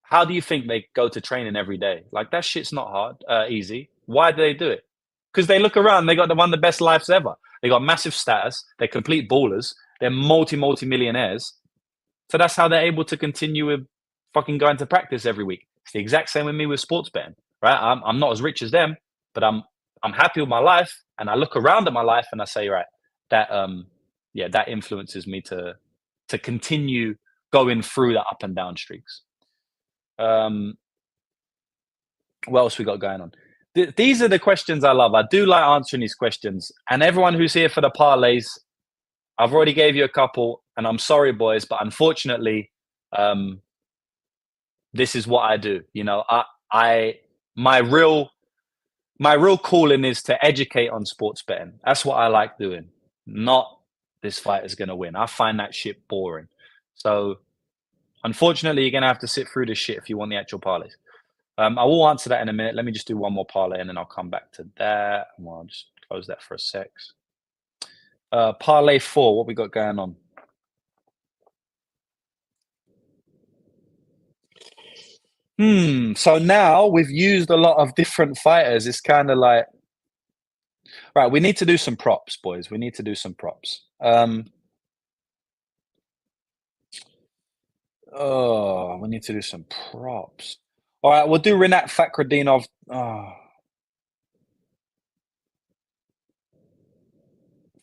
how do you think they go to training every day? Like, that shit's not hard, easy. Why do they do it? Because they look around, they got one of the best lives ever. They got massive status. They're complete ballers. They're multi-millionaires. So that's how they're able to continue with fucking going to practice every week. It's the exact same with me with sports betting, right? I'm not as rich as them, but I'm happy with my life, and I look around at my life and I say, right, that that influences me to continue going through the up and down streaks. What else we got going on? These are the questions I love. I do like answering these questions. And everyone who's here for the parlays, I've already gave you a couple, and I'm sorry, boys, but unfortunately, this is what I do. You know, my real calling is to educate on sports betting. That's what I like doing. Not this fight is going to win. I find that shit boring. So unfortunately, you're going to have to sit through this shit if you want the actual parlays. I will answer that in a minute. Let me just do one more parlay, and then I'll come back to that. Well, I'll just close that for a sec. Parlay 4, what we got going on? So now we've used a lot of different fighters. It's kind of like, right, we need to do some props, boys. We need to do some props. We need to do some props. All right, we'll do Rinat Fakhretdinov.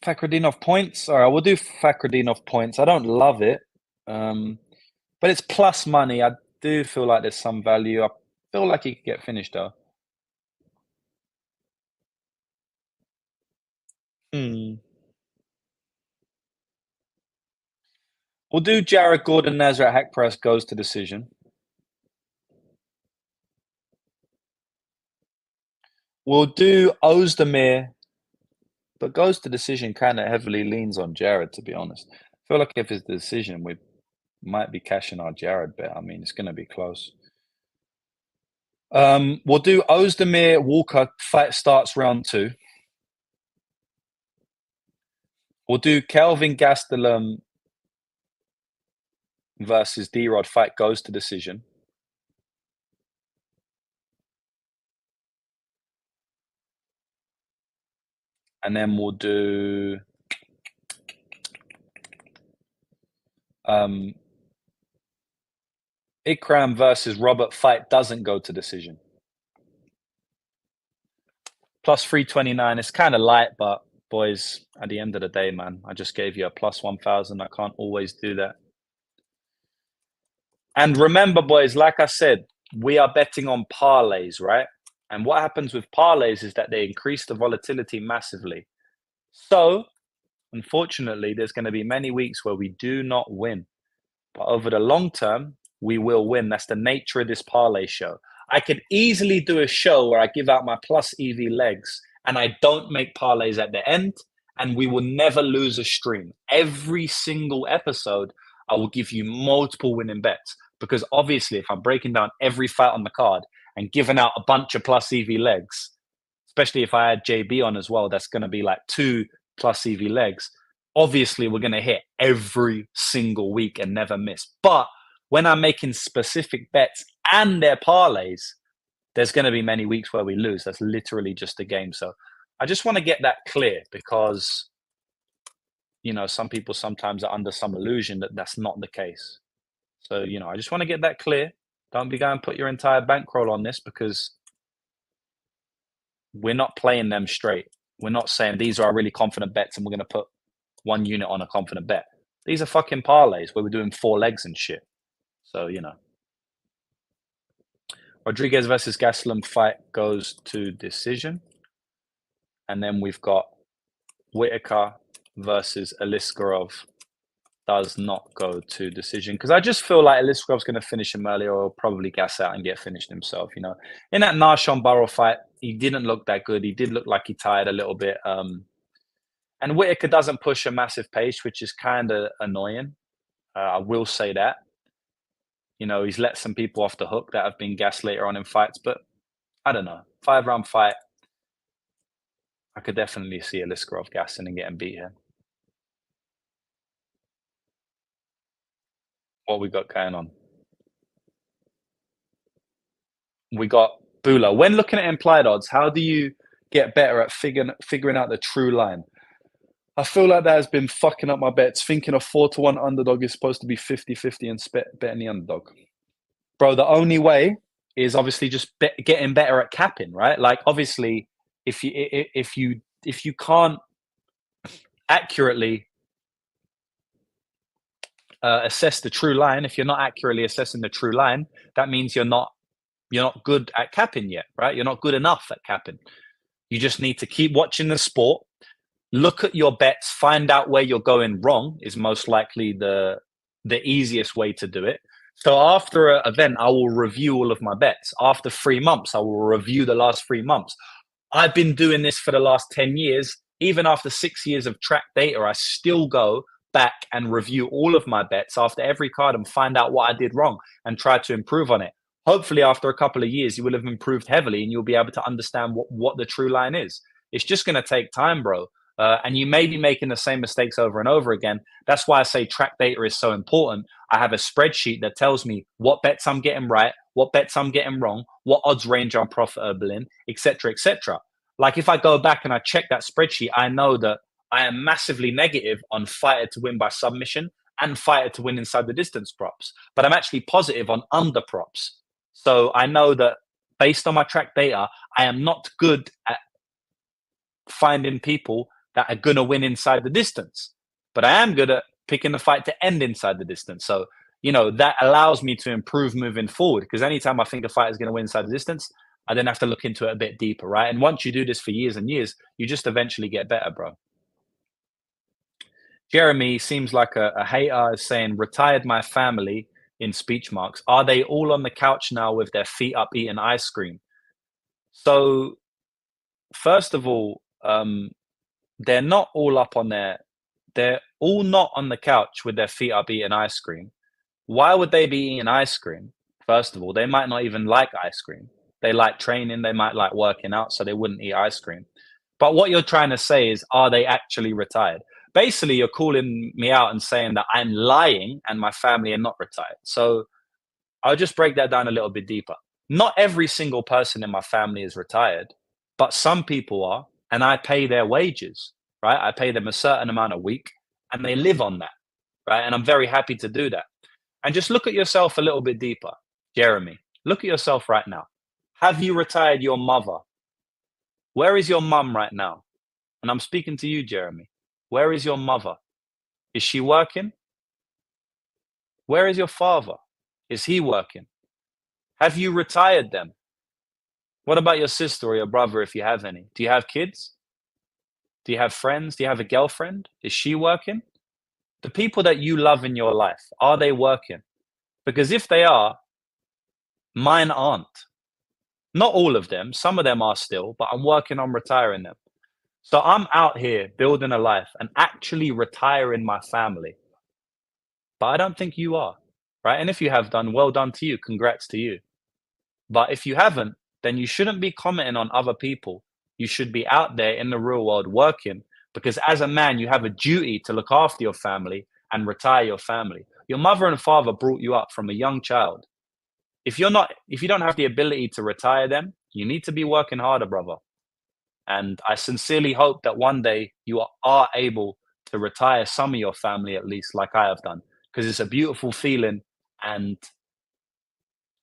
Fakhretdinov points. All right, we'll do Fakhretdinov points. I don't love it, but it's plus money. I do feel like there's some value. I feel like he could get finished though. We'll do Jared Gordon Nazar at Haqparast goes to decision. We'll do Oezdemir, but goes to decision kind of heavily leans on Jared, to be honest. I feel like if it's the decision, we might be cashing our Jared bet. I mean, it's going to be close. We'll do Oezdemir Walker, fight starts round 2. We'll do Kelvin Gastelum versus D-Rod, fight goes to decision. And then we'll do Ikram versus Robert, fight doesn't go to decision. Plus 329. It's kind of light, but boys, at the end of the day, man, I just gave you a plus 1,000. I can't always do that. And remember, boys, like I said, we are betting on parlays, right? And what happens with parlays is that they increase the volatility massively. So, unfortunately, there's going to be many weeks where we do not win. But over the long term, we will win. That's the nature of this parlay show. I could easily do a show where I give out my plus EV legs and I don't make parlays at the end, and we will never lose a stream. Every single episode, I will give you multiple winning bets, because obviously if I'm breaking down every fight on the card and giving out a bunch of plus EV legs, especially if I had JB on as well, that's going to be like 2 plus EV legs. Obviously, we're going to hit every single week and never miss. But when I'm making specific bets and their parlays, there's going to be many weeks where we lose. That's literally just a game. So I just want to get that clear, because, you know, some people sometimes are under some illusion that that's not the case. So, you know, I just want to get that clear. Don't be going to put your entire bankroll on this, because we're not playing them straight. We're not saying these are our really confident bets and we're going to put 1 unit on a confident bet. These are fucking parlays where we're doing 4 legs and shit. So, you know. Rodriguez versus Gastelum fight goes to decision. And then we've got Whittaker versus Aliskerov does not go to decision. Because I just feel like Aliskerov's going to finish him earlier or probably gas out and get finished himself, you know. In that Nashon Burrow fight, he didn't look that good. He did look like he tired a little bit. And Whittaker doesn't push a massive pace, which is kind of annoying. I will say that. You know, he's let some people off the hook that have been gassed later on in fights, but I don't know. 5-round fight. I could definitely see Aliskerov gassing and getting beat here. What we got going on? We got Bula. When looking at implied odds, how do you get better at figuring out the true line? I feel like that has been fucking up my bets, thinking a 4-1 underdog is supposed to be 50-50 and betting the underdog. Bro, the only way is obviously just getting better at capping, right? Like, obviously, if you can't accurately assess the true line, if you're not accurately assessing the true line, that means you're not good at capping yet, right? You're not good enough at capping. You just need to keep watching the sport, look at your bets, find out where you're going wrong is most likely the easiest way to do it. So after an event, I will review all of my bets. After 3 months, I will review the last 3 months. I've been doing this for the last 10 years. Even after 6 years of track data, I still go back and review all of my bets after every card and find out what I did wrong and try to improve on it. Hopefully, after a couple of years, you will have improved heavily and you'll be able to understand what the true line is. It's just going to take time, bro. And you may be making the same mistakes over and over again. That's why I say track data is so important. I have a spreadsheet that tells me what bets I'm getting right, what bets I'm getting wrong, what odds range I'm profitable in, etc., etc. Like if I go back and I check that spreadsheet, I know that I am massively negative on fighter to win by submission and fighter to win inside the distance props. But I'm actually positive on under props. So I know that based on my track data, I am not good at finding people that are going to win inside the distance. But I am good at picking the fight to end inside the distance. So, you know, that allows me to improve moving forward because anytime I think a fight is going to win inside the distance, I then have to look into it a bit deeper, right? And once you do this for years and years, you just eventually get better, bro. Jeremy seems like a hater is saying, retired my family in speech marks. Are they all on the couch now with their feet up eating ice cream? So, first of all, they're not all up on they're all not on the couch with their feet up eating ice cream. Why would they be eating ice cream? First of all, they might not even like ice cream. They like training, they might like working out, so they wouldn't eat ice cream. But what you're trying to say is, are they actually retired? Basically, you're calling me out and saying that I'm lying and my family are not retired. So I'll just break that down a little bit deeper. Not every single person in my family is retired, but some people are, and I pay their wages, right? I pay them a certain amount a week and they live on that, right? And I'm very happy to do that. And just look at yourself a little bit deeper, Jeremy. Look at yourself right now. Have you retired your mother? Where is your mum right now? And I'm speaking to you, Jeremy. Where is your mother? Is she working? Where is your father? Is he working? Have you retired them? What about your sister or your brother if you have any? Do you have kids? Do you have friends? Do you have a girlfriend? Is she working? The people that you love in your life, are they working? Because if they are, mine aren't. Not all of them. Some of them are still, but I'm working on retiring them. So I'm out here building a life and actually retiring my family. But I don't think you are, right? And if you have done, well done to you. Congrats to you. But if you haven't, then you shouldn't be commenting on other people. You should be out there in the real world working because as a man, you have a duty to look after your family and retire your family. Your mother and father brought you up from a young child. If you don't have the ability to retire them, you need to be working harder, brother. And I sincerely hope that one day you are able to retire some of your family, at least like I have done, because it's a beautiful feeling and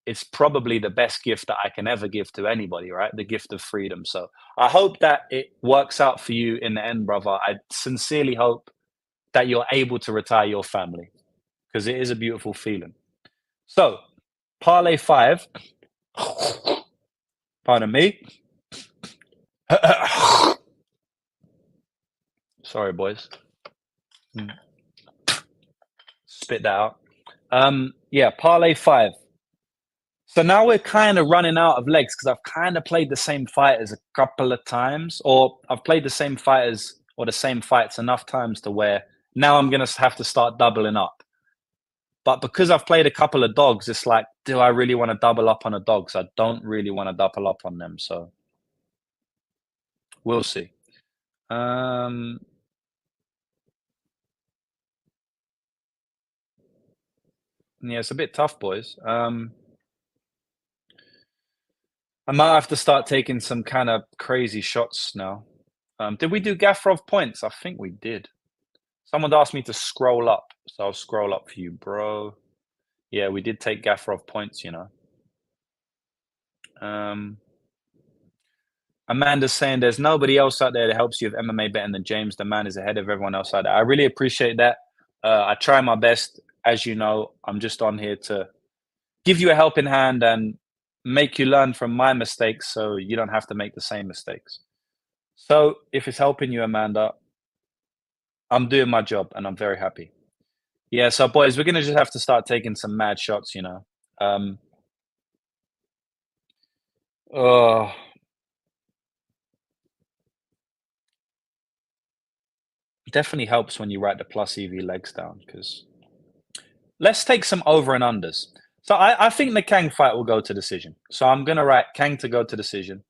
it's probably the best gift that I can ever give to anybody, right? The gift of freedom. So I hope that it works out for you in the end, brother. I sincerely hope that you're able to retire your family because it is a beautiful feeling. So, Parlay 5, Pardon me. Sorry, boys. Spit that out. Yeah, parlay 5. So now we're kind of running out of legs because I've kind of played the same fighters a couple of times, or I've played the same fighters or the same fights enough times to where now I'm going to have to start doubling up. But because I've played a couple of dogs, it's like, do I really want to double up on the dogs? I don't really want to double up on them. So we'll see. Yeah, it's a bit tough, boys. I might have to start taking some kind of crazy shots now. Did we do Gafurov points? I think we did. Someone asked me to scroll up, so I'll scroll up for you, bro. Yeah, we did take Gafurov points, you know. Amanda's saying there's nobody else out there that helps you with MMA betting than James. The man is ahead of everyone else out there. I really appreciate that. I try my best. As you know, I'm just on here to give you a helping hand and make you learn from my mistakes so you don't have to make the same mistakes. So if it's helping you, Amanda, I'm doing my job and I'm very happy. Yeah, so boys, we're going to just have to start taking some mad shots, you know. Oh, definitely helps when you write the plus EV legs down because let's take some over and unders. So I think the Kang fight will go to decision. So I'm going to write Kang to go to decision.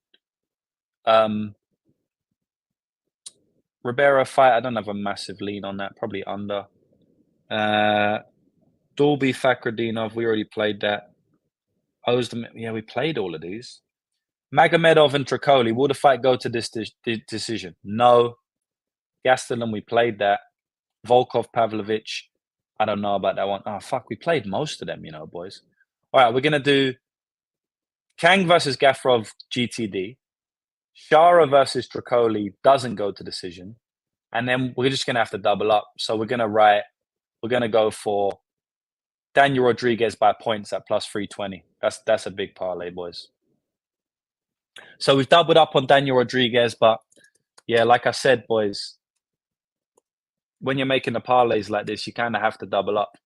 Riveiro fight, I don't have a massive lean on that, probably under. Dobby, Fakhretdinov, we already played that. Oezdemir, yeah, we played all of these. Nurmagomedov and Trocoli, will the fight go to this decision? No. Gastelum, we played that. Volkov, Pavlovich, I don't know about that one. Oh, fuck, we played most of them, you know, boys. All right, we're going to do Kang versus Gafurov, GTD. Shara versus Trocoli doesn't go to decision. And then we're just going to have to double up. So we're going to go for Daniel Rodriguez by points at plus 320. That's a big parlay, boys. So we've doubled up on Daniel Rodriguez, but yeah, like I said, boys, when you're making the parlays like this, you kind of have to double up.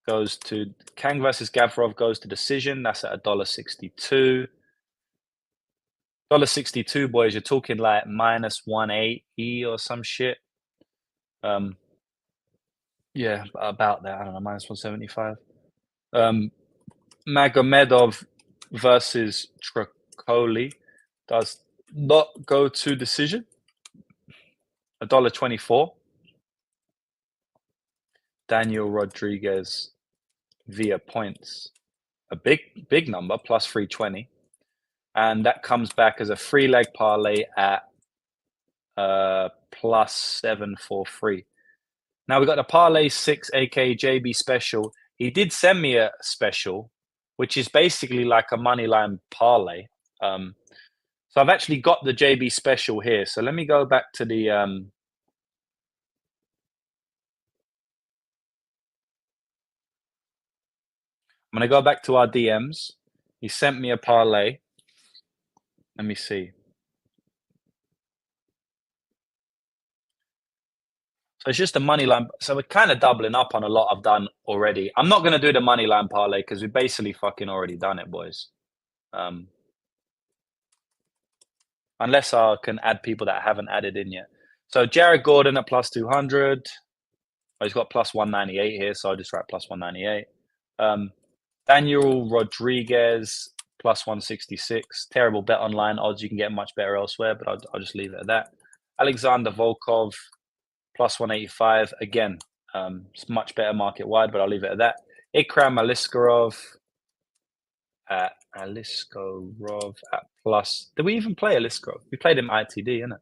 Goes to Kang versus Gafurov goes to decision. That's at $1.62. $1.62, boys. You're talking like minus 180 or some shit. Yeah, about that. I don't know, minus 175. Magomedov versus Trocoli does not go to decision. $1.24. Daniel Rodriguez via points. A big number, plus 320. And that comes back as a 3-leg parlay at plus 743. Now we got the parlay 6, aka JB special. He did send me a special, which is basically like a money line parlay. So I've actually got the JB special here. So let me go back to the I'm going to go back to our DMs. He sent me a parlay. Let me see. So it's just a money line. So we're kind of doubling up on a lot I've done already. I'm not going to do the money line parlay because we've basically fucking already done it, boys. Unless I can add people that I haven't added in yet. So Jared Gordon at plus 200. Oh, he's got plus 198 here, so I'll just write plus 198. Daniel Rodriguez, plus 166. Terrible bet online odds. You can get much better elsewhere, but I'll just leave it at that. Alexander Volkov, plus 185. Again, it's much better market wide, but I'll leave it at that. Ikram Aliskerov at plus. Did we even play Aliskerov? We played him ITD, innit?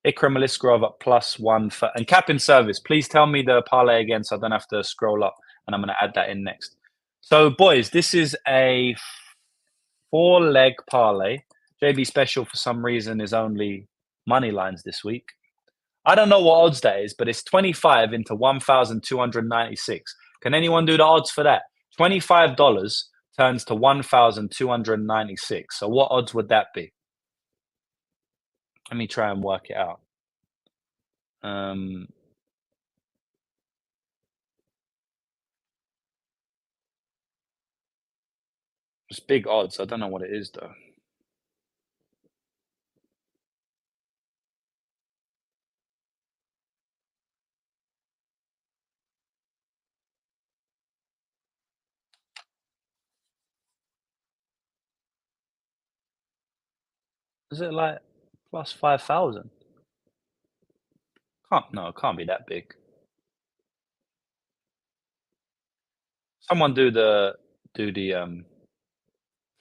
Ikram Aliskerov at plus 1 for, and cap in service. Please tell me the parlay again so I don't have to scroll up, and I'm going to add that in next. So, boys, this is a 4-leg parlay. JB special for some reason is only money lines this week. I don't know what odds that is, but it's 25 into 1,296. Can anyone do the odds for that? $25 turns to 1,296. So what odds would that be? Let me try and work it out. It's big odds. I don't know what it is though. Is it like plus 5,000? It can't be that big. Someone do the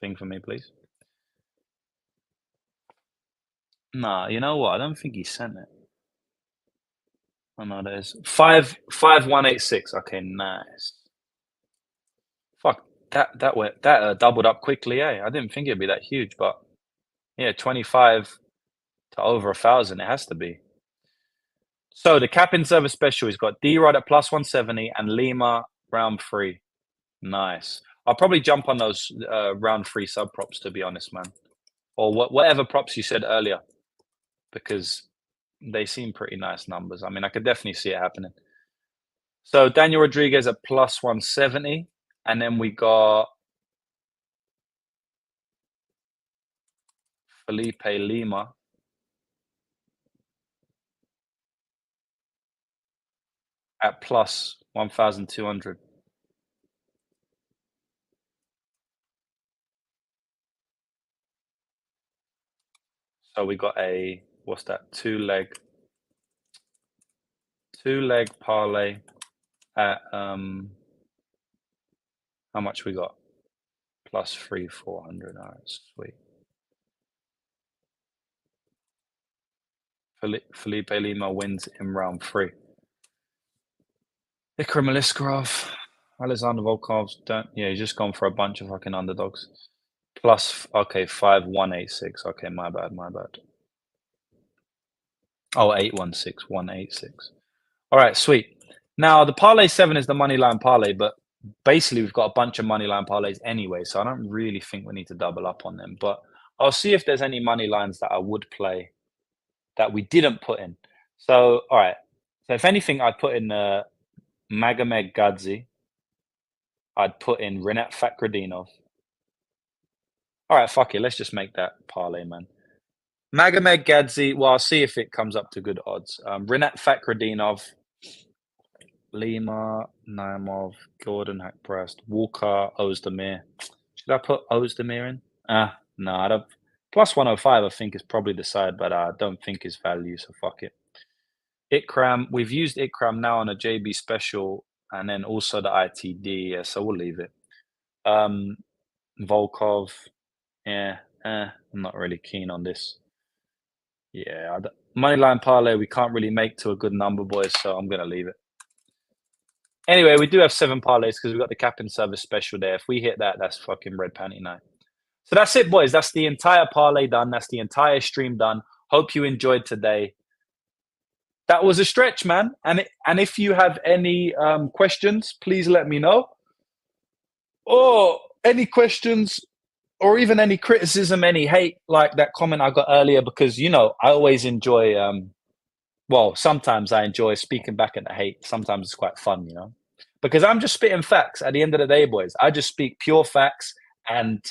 thing for me, please. Nah, you know what? I don't think he sent it. Oh no, there's 55186. Okay, nice. Fuck, that doubled up quickly, eh? I didn't think it'd be that huge, but yeah, 25 to over 1,000. It has to be. So the cap in service special, he's got D-Rod at plus 170 and Lima round 3. Nice. I'll probably jump on those round 3 sub props, to be honest, man. Or whatever props you said earlier, because they seem pretty nice numbers. I mean, I could definitely see it happening. So Daniel Rodriguez at plus 170, and then we got Felipe Lima at plus 1,200. So we got a, what's that? Two leg parlay at how much we got? Plus 400. All right, sweet. Felipe Lima wins in round 3. Ikram Aliskerov, Alexander Volkov, he's just gone for a bunch of fucking underdogs. Plus, okay, 5,186. Okay, my bad. Oh, 816, 186. All right, sweet. Now the parlay 7 is the money line parlay, but basically we've got a bunch of money line parlays anyway, so I don't really think we need to double up on them. But I'll see if there's any money lines that I would play that we didn't put in. So, all right. So if anything, I'd put in Magomed Gadzi. I'd put in Rinat Fakhretdinov. All right, fuck it. Let's just make that parlay, man. Magomed Gadzi. Well, I'll see if it comes up to good odds. Rinat Fakhretdinov, Lima, Naimov, Gordon, Haqparast, Walker, Oezdemir. Should I put Oezdemir in? No, I don't. Plus 105, I think, is probably the side, but I don't think is value, so fuck it. Ikram, we've used Ikram now on a JB special, and then also the ITD, yeah, so we'll leave it. Volkov, yeah, I'm not really keen on this. Yeah, moneyline parlay we can't really make to a good number, boys, so I'm going to leave it. Anyway, we do have 7 parlays because we've got the cap and service special there. If we hit that, that's fucking red panty night. So that's it, boys. That's the entire parlay done. That's the entire stream done. Hope you enjoyed today. That was a stretch, man. And if you have any questions, please let me know. Or any questions or even any criticism, any hate, like that comment I got earlier, because, I always enjoy, sometimes I enjoy speaking back at the hate. Sometimes it's quite fun, because I'm just spitting facts at the end of the day, boys. I just speak pure facts and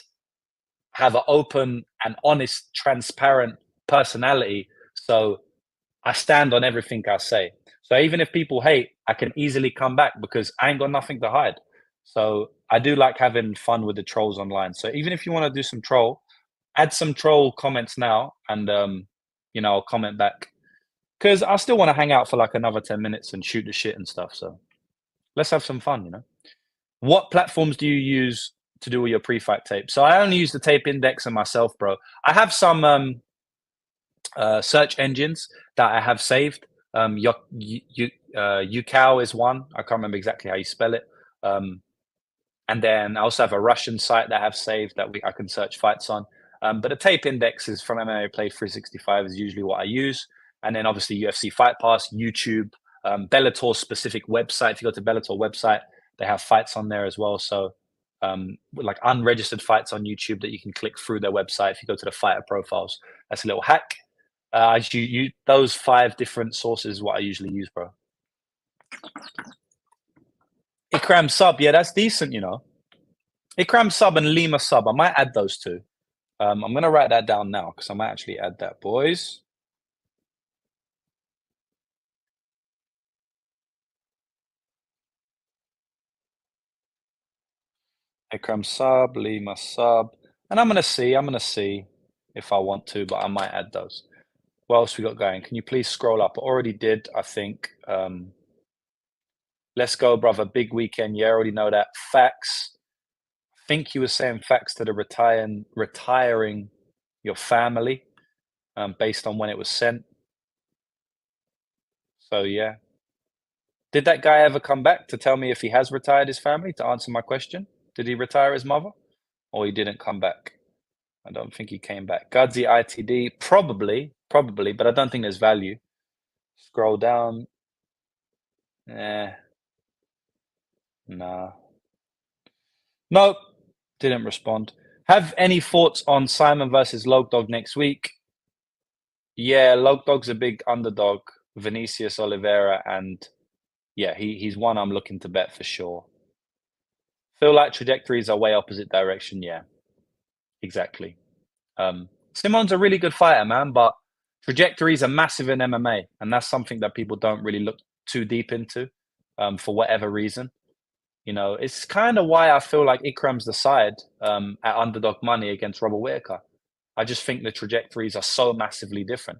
have an open and honest, transparent personality. So I stand on everything I say. So even if people hate, I can easily come back because I ain't got nothing to hide. So I do like having fun with the trolls online. So even if you want to do some troll, add some troll comments now and, I'll comment back. Because I still want to hang out for like another 10 minutes and shoot the shit and stuff. So let's have some fun, What platforms do you use to do all your pre-fight tapes? So I only use the Tape Index and myself, bro. I have some search engines that I have saved. UCOW is one. I can't remember exactly how you spell it. And then I also have a Russian site that I have saved that I can search fights on. But the Tape Index is from MMA Play 365 is usually what I use. And then obviously UFC Fight Pass, YouTube, Bellator specific website. If you go to Bellator website, they have fights on there as well. So like unregistered fights on YouTube that you can click through their website if you go to the fighter profiles. That's a little hack. Those 5 different sources is what I usually use, bro. Ikram sub, yeah, that's decent, you know. Ikram sub and Lima sub, I might add those 2. I'm going to write that down now because I might actually add that, boys. Ikram sub, Lima sub. And I'm going to see if I want to, but I might add those. What else we got going? Can you please scroll up? I already did, I think. Let's go, brother. Big weekend. Yeah, I already know that. Facts. I think you were saying facts to the retiring your family based on when it was sent. So, yeah. Did that guy ever come back to tell me if he has retired his family, to answer my question? Did he retire his mother? Or he didn't come back? I don't think he came back. Gadzi ITD, probably, but I don't think there's value. Scroll down. Nah. Nope. Didn't respond. Have any thoughts on Simon versus Logdog next week? Yeah, Logdog's a big underdog. Vinicius Oliveira, and yeah, he's one I'm looking to bet for sure. Feel like trajectories are way opposite direction. Yeah, exactly. Simon's a really good fighter, man, but trajectories are massive in MMA, and that's something that people don't really look too deep into for whatever reason. You know, it's kind of why I feel like Ikram's the side at underdog money against Robert Whittaker. I just think the trajectories are so massively different.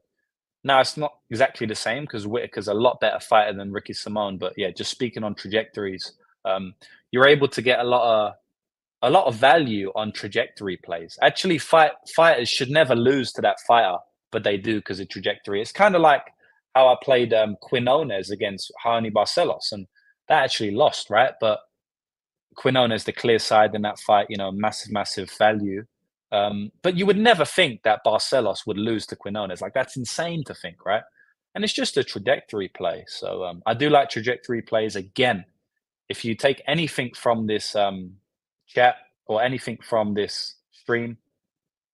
Now, it's not exactly the same because Whittaker's a lot better fighter than Ricky Simone. But yeah, just speaking on trajectories, you're able to get a lot of value on trajectory plays. Actually, fighters should never lose to that fighter, but they do because of trajectory. It's kind of like how I played Quinones against Raoni Barcelos, and that actually lost, right? But Quinones the clear side in that fight, you know, massive value. But you would never think that Barcelos would lose to Quinones. Like, that's insane to think, right? And it's just a trajectory play. So I do like trajectory plays. Again, if you take anything from this chat or anything from this stream,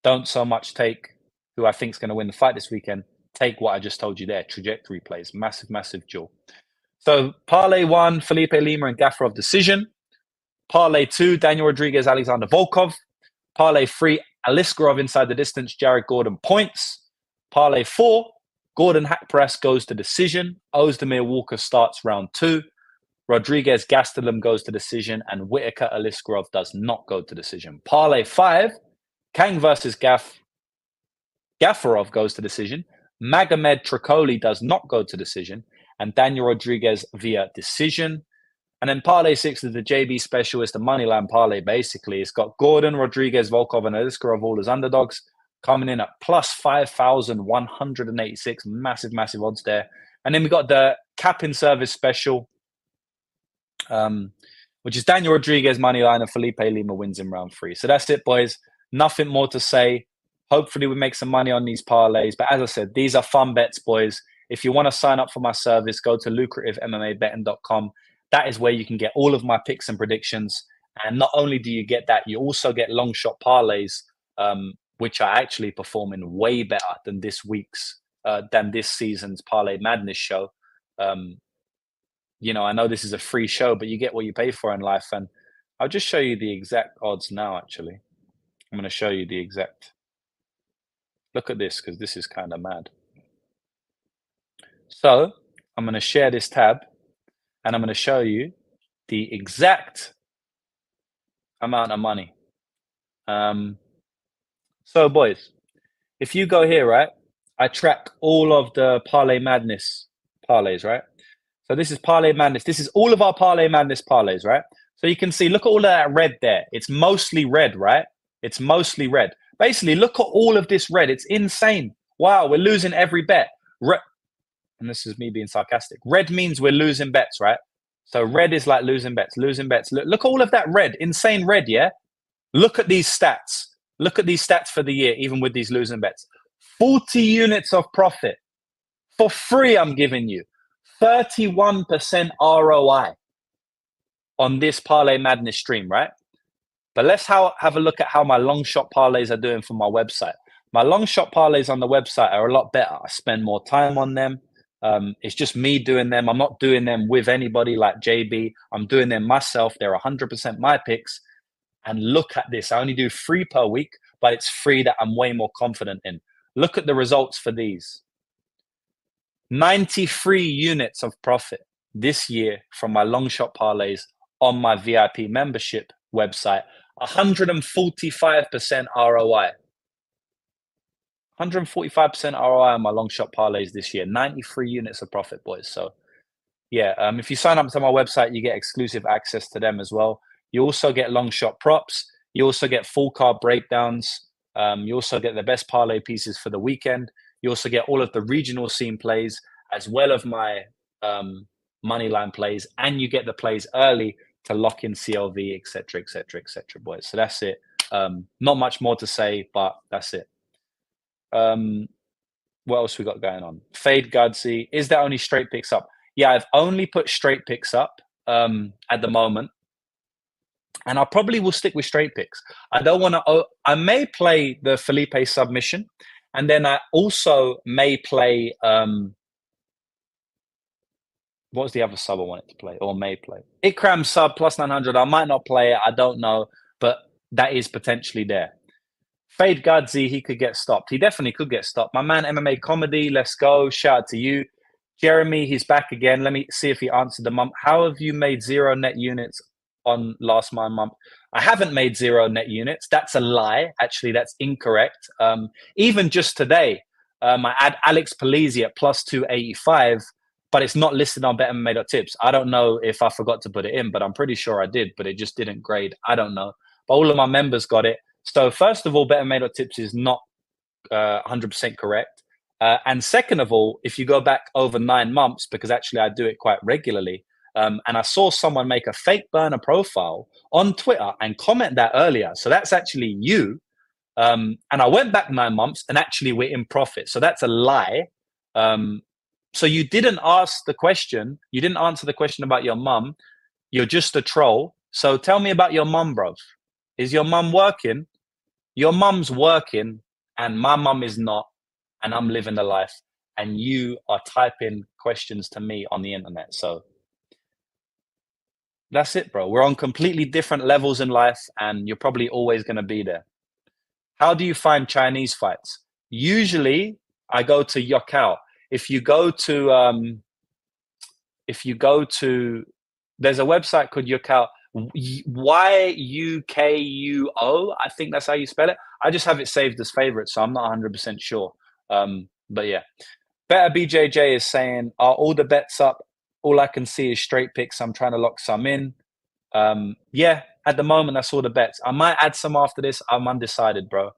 don't so much take who I think is going to win the fight this weekend. Take what I just told you there. Trajectory plays. Massive duel. So Parlay 1, Felipe Lima and Gafurov decision. Parlay 2, Daniel Rodriguez, Alexander Volkov. Parlay 3, Aliskerov inside the distance, Jared Gordon points. Parlay 4, Gordon Haqparast goes to decision. Oezdemir Walker starts round 2. Rodriguez Gastelum goes to decision, and Whittaker Aliskerov does not go to decision. Parlay 5, Kang versus Gafurov goes to decision. Magomed Trocoli does not go to decision, and Daniel Rodriguez via decision. And then Parlay 6 is the JB special. It's the moneyline parlay, basically. It's got Gordon, Rodriguez, Volkov, and Aliskerov all as underdogs, coming in at plus 5,186. Massive odds there. And then we got the capping service special, which is Daniel Rodriguez moneyline and Felipe Lima wins in round 3. So that's it, boys. Nothing more to say. Hopefully we make some money on these parlays. But as I said, these are fun bets, boys. If you want to sign up for my service, go to lucrativemmabetting.com. That is where you can get all of my picks and predictions. And not only do you get that, you also get long shot parlays, which are actually performing way better than this season's Parlay Madness show. You know, I know this is a free show, but you get what you pay for in life. And I'll just show you the exact odds now, actually. I'm going to show you the exact. Look at this, because this is kind of mad. So I'm going to share this tab. And I'm going to show you the exact amount of money. So, boys, if you go here, right, I track all of the Parlay Madness parlays, right? So this is Parlay Madness. This is all of our Parlay Madness parlays, right? So you can see, look at all of that red there. It's mostly red, right? It's mostly red. Basically, look at all of this red. It's insane. Wow, we're losing every bet. And this is me being sarcastic. Red means we're losing bets, right? So red is like losing bets. Look at all of that red, insane red, yeah? Look at these stats. Look at these stats for the year, even with these losing bets. 40 units of profit. For free, I'm giving you. 31% ROI on this Parlay Madness stream, right? But let's have a look at how my long shot parlays are doing for my website. My long shot parlays on the website are a lot better. I spend more time on them. It's just me doing them. I'm not doing them with anybody like JB. I'm doing them myself. They're 100% my picks. And look at this. I only do 3 per week, but it's 3 that I'm way more confident in. Look at the results for these. 93 units of profit this year from my long shot parlays on my VIP membership website. 145% ROI. 145% ROI on my long shot parlays this year. 93 units of profit, boys. So, yeah, if you sign up to my website, you get exclusive access to them as well. You also get long shot props. You also get full card breakdowns. You also get the best parlay pieces for the weekend. You also get all of the regional scene plays as well as my money line plays, and you get the plays early to lock in CLV, etc., etc., etc., boys. So that's it. Not much more to say, but that's it. What else we got going on? Fade Gadzi. Is there only straight picks up? Yeah, I've only put straight picks up at the moment. And I probably will stick with straight picks. I don't want to. I may play the Felipe submission, and then I also may play. What was the other sub I wanted to play or may play? Ikram sub plus 900. I might not play it. I don't know, but that is potentially there. Fade Gadzi, he could get stopped. He definitely could get stopped. My man, MMA Comedy, let's go. Shout out to you. Jeremy, he's back again. Let me see if he answered the month. How have you made 0 net units on last month? I haven't made 0 net units. That's a lie. Actually, that's incorrect. Even just today, I had Alex Polizzi at plus 285, but it's not listed on BetMMA.tips. I don't know if I forgot to put it in, but I'm pretty sure I did, but it just didn't grade. I don't know. But all of my members got it. So first of all, BetMMA.tips is not 100% correct. And second of all, if you go back over 9 months, because actually I do it quite regularly, and I saw someone make a fake burner profile on Twitter and comment that earlier. So that's actually you. And I went back 9 months and actually we're in profit. So that's a lie. So you didn't ask the question. You didn't answer the question about your mum. You're just a troll. So tell me about your mum, bro. Is your mum working? Your mum's working and my mum is not. And I'm living the life. And you are typing questions to me on the internet. So that's it, bro. We're on completely different levels in life and you're probably always going to be there. How do you find Chinese fights? Usually I go to Yokkao. If you go to, there's a website called Yokkao, Yukuo. I think that's how you spell it. I just have it saved as favorite, so I'm not 100% sure. But yeah, Better BJJ is saying, are all the bets up? All I can see is straight picks. I'm trying to lock some in. Yeah, at the moment, that's all the bets. I might add some after this. I'm undecided, bro.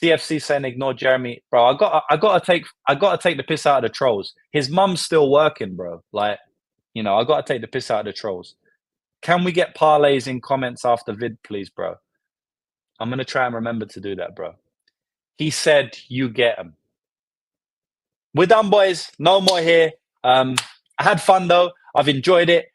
CFC saying ignore Jeremy, bro. I gotta take the piss out of the trolls. His mum's still working, bro. Like, I gotta take the piss out of the trolls. Can we get parlays in comments after vid, please, bro? I'm gonna try and remember to do that, bro. He said you get them. We're done, boys. No more here. I had fun though. I've enjoyed it.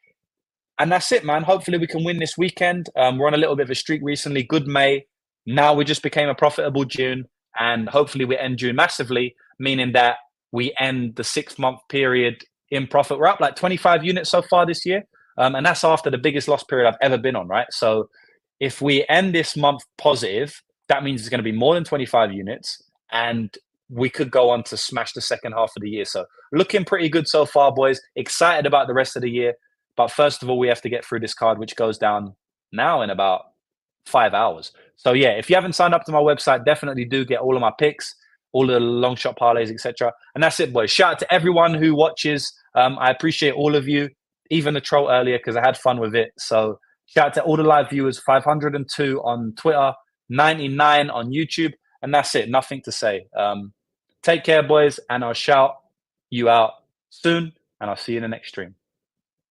And that's it, man. Hopefully we can win this weekend. We're on a little bit of a streak recently. Good May. Now we just became a profitable June. And hopefully we end June massively, meaning that we end the 6-month period in profit. We're up like 25 units so far this year. And that's after the biggest loss period I've ever been on, right? So if we end this month positive, that means it's going to be more than 25 units. And we could go on to smash the second half of the year. So looking pretty good so far, boys. Excited about the rest of the year. But first of all, we have to get through this card, which goes down now in about 5 hours. So yeah, if you haven't signed up to my website, definitely do get all of my picks, all the long shot parlays, etc. And that's it, boys. Shout out to everyone who watches. I appreciate all of you, even the troll earlier, because I had fun with it. So shout out to all the live viewers, 502 on Twitter, 99 on YouTube. And that's it. Nothing to say. Take care, boys. And I'll shout you out soon. And I'll see you in the next stream.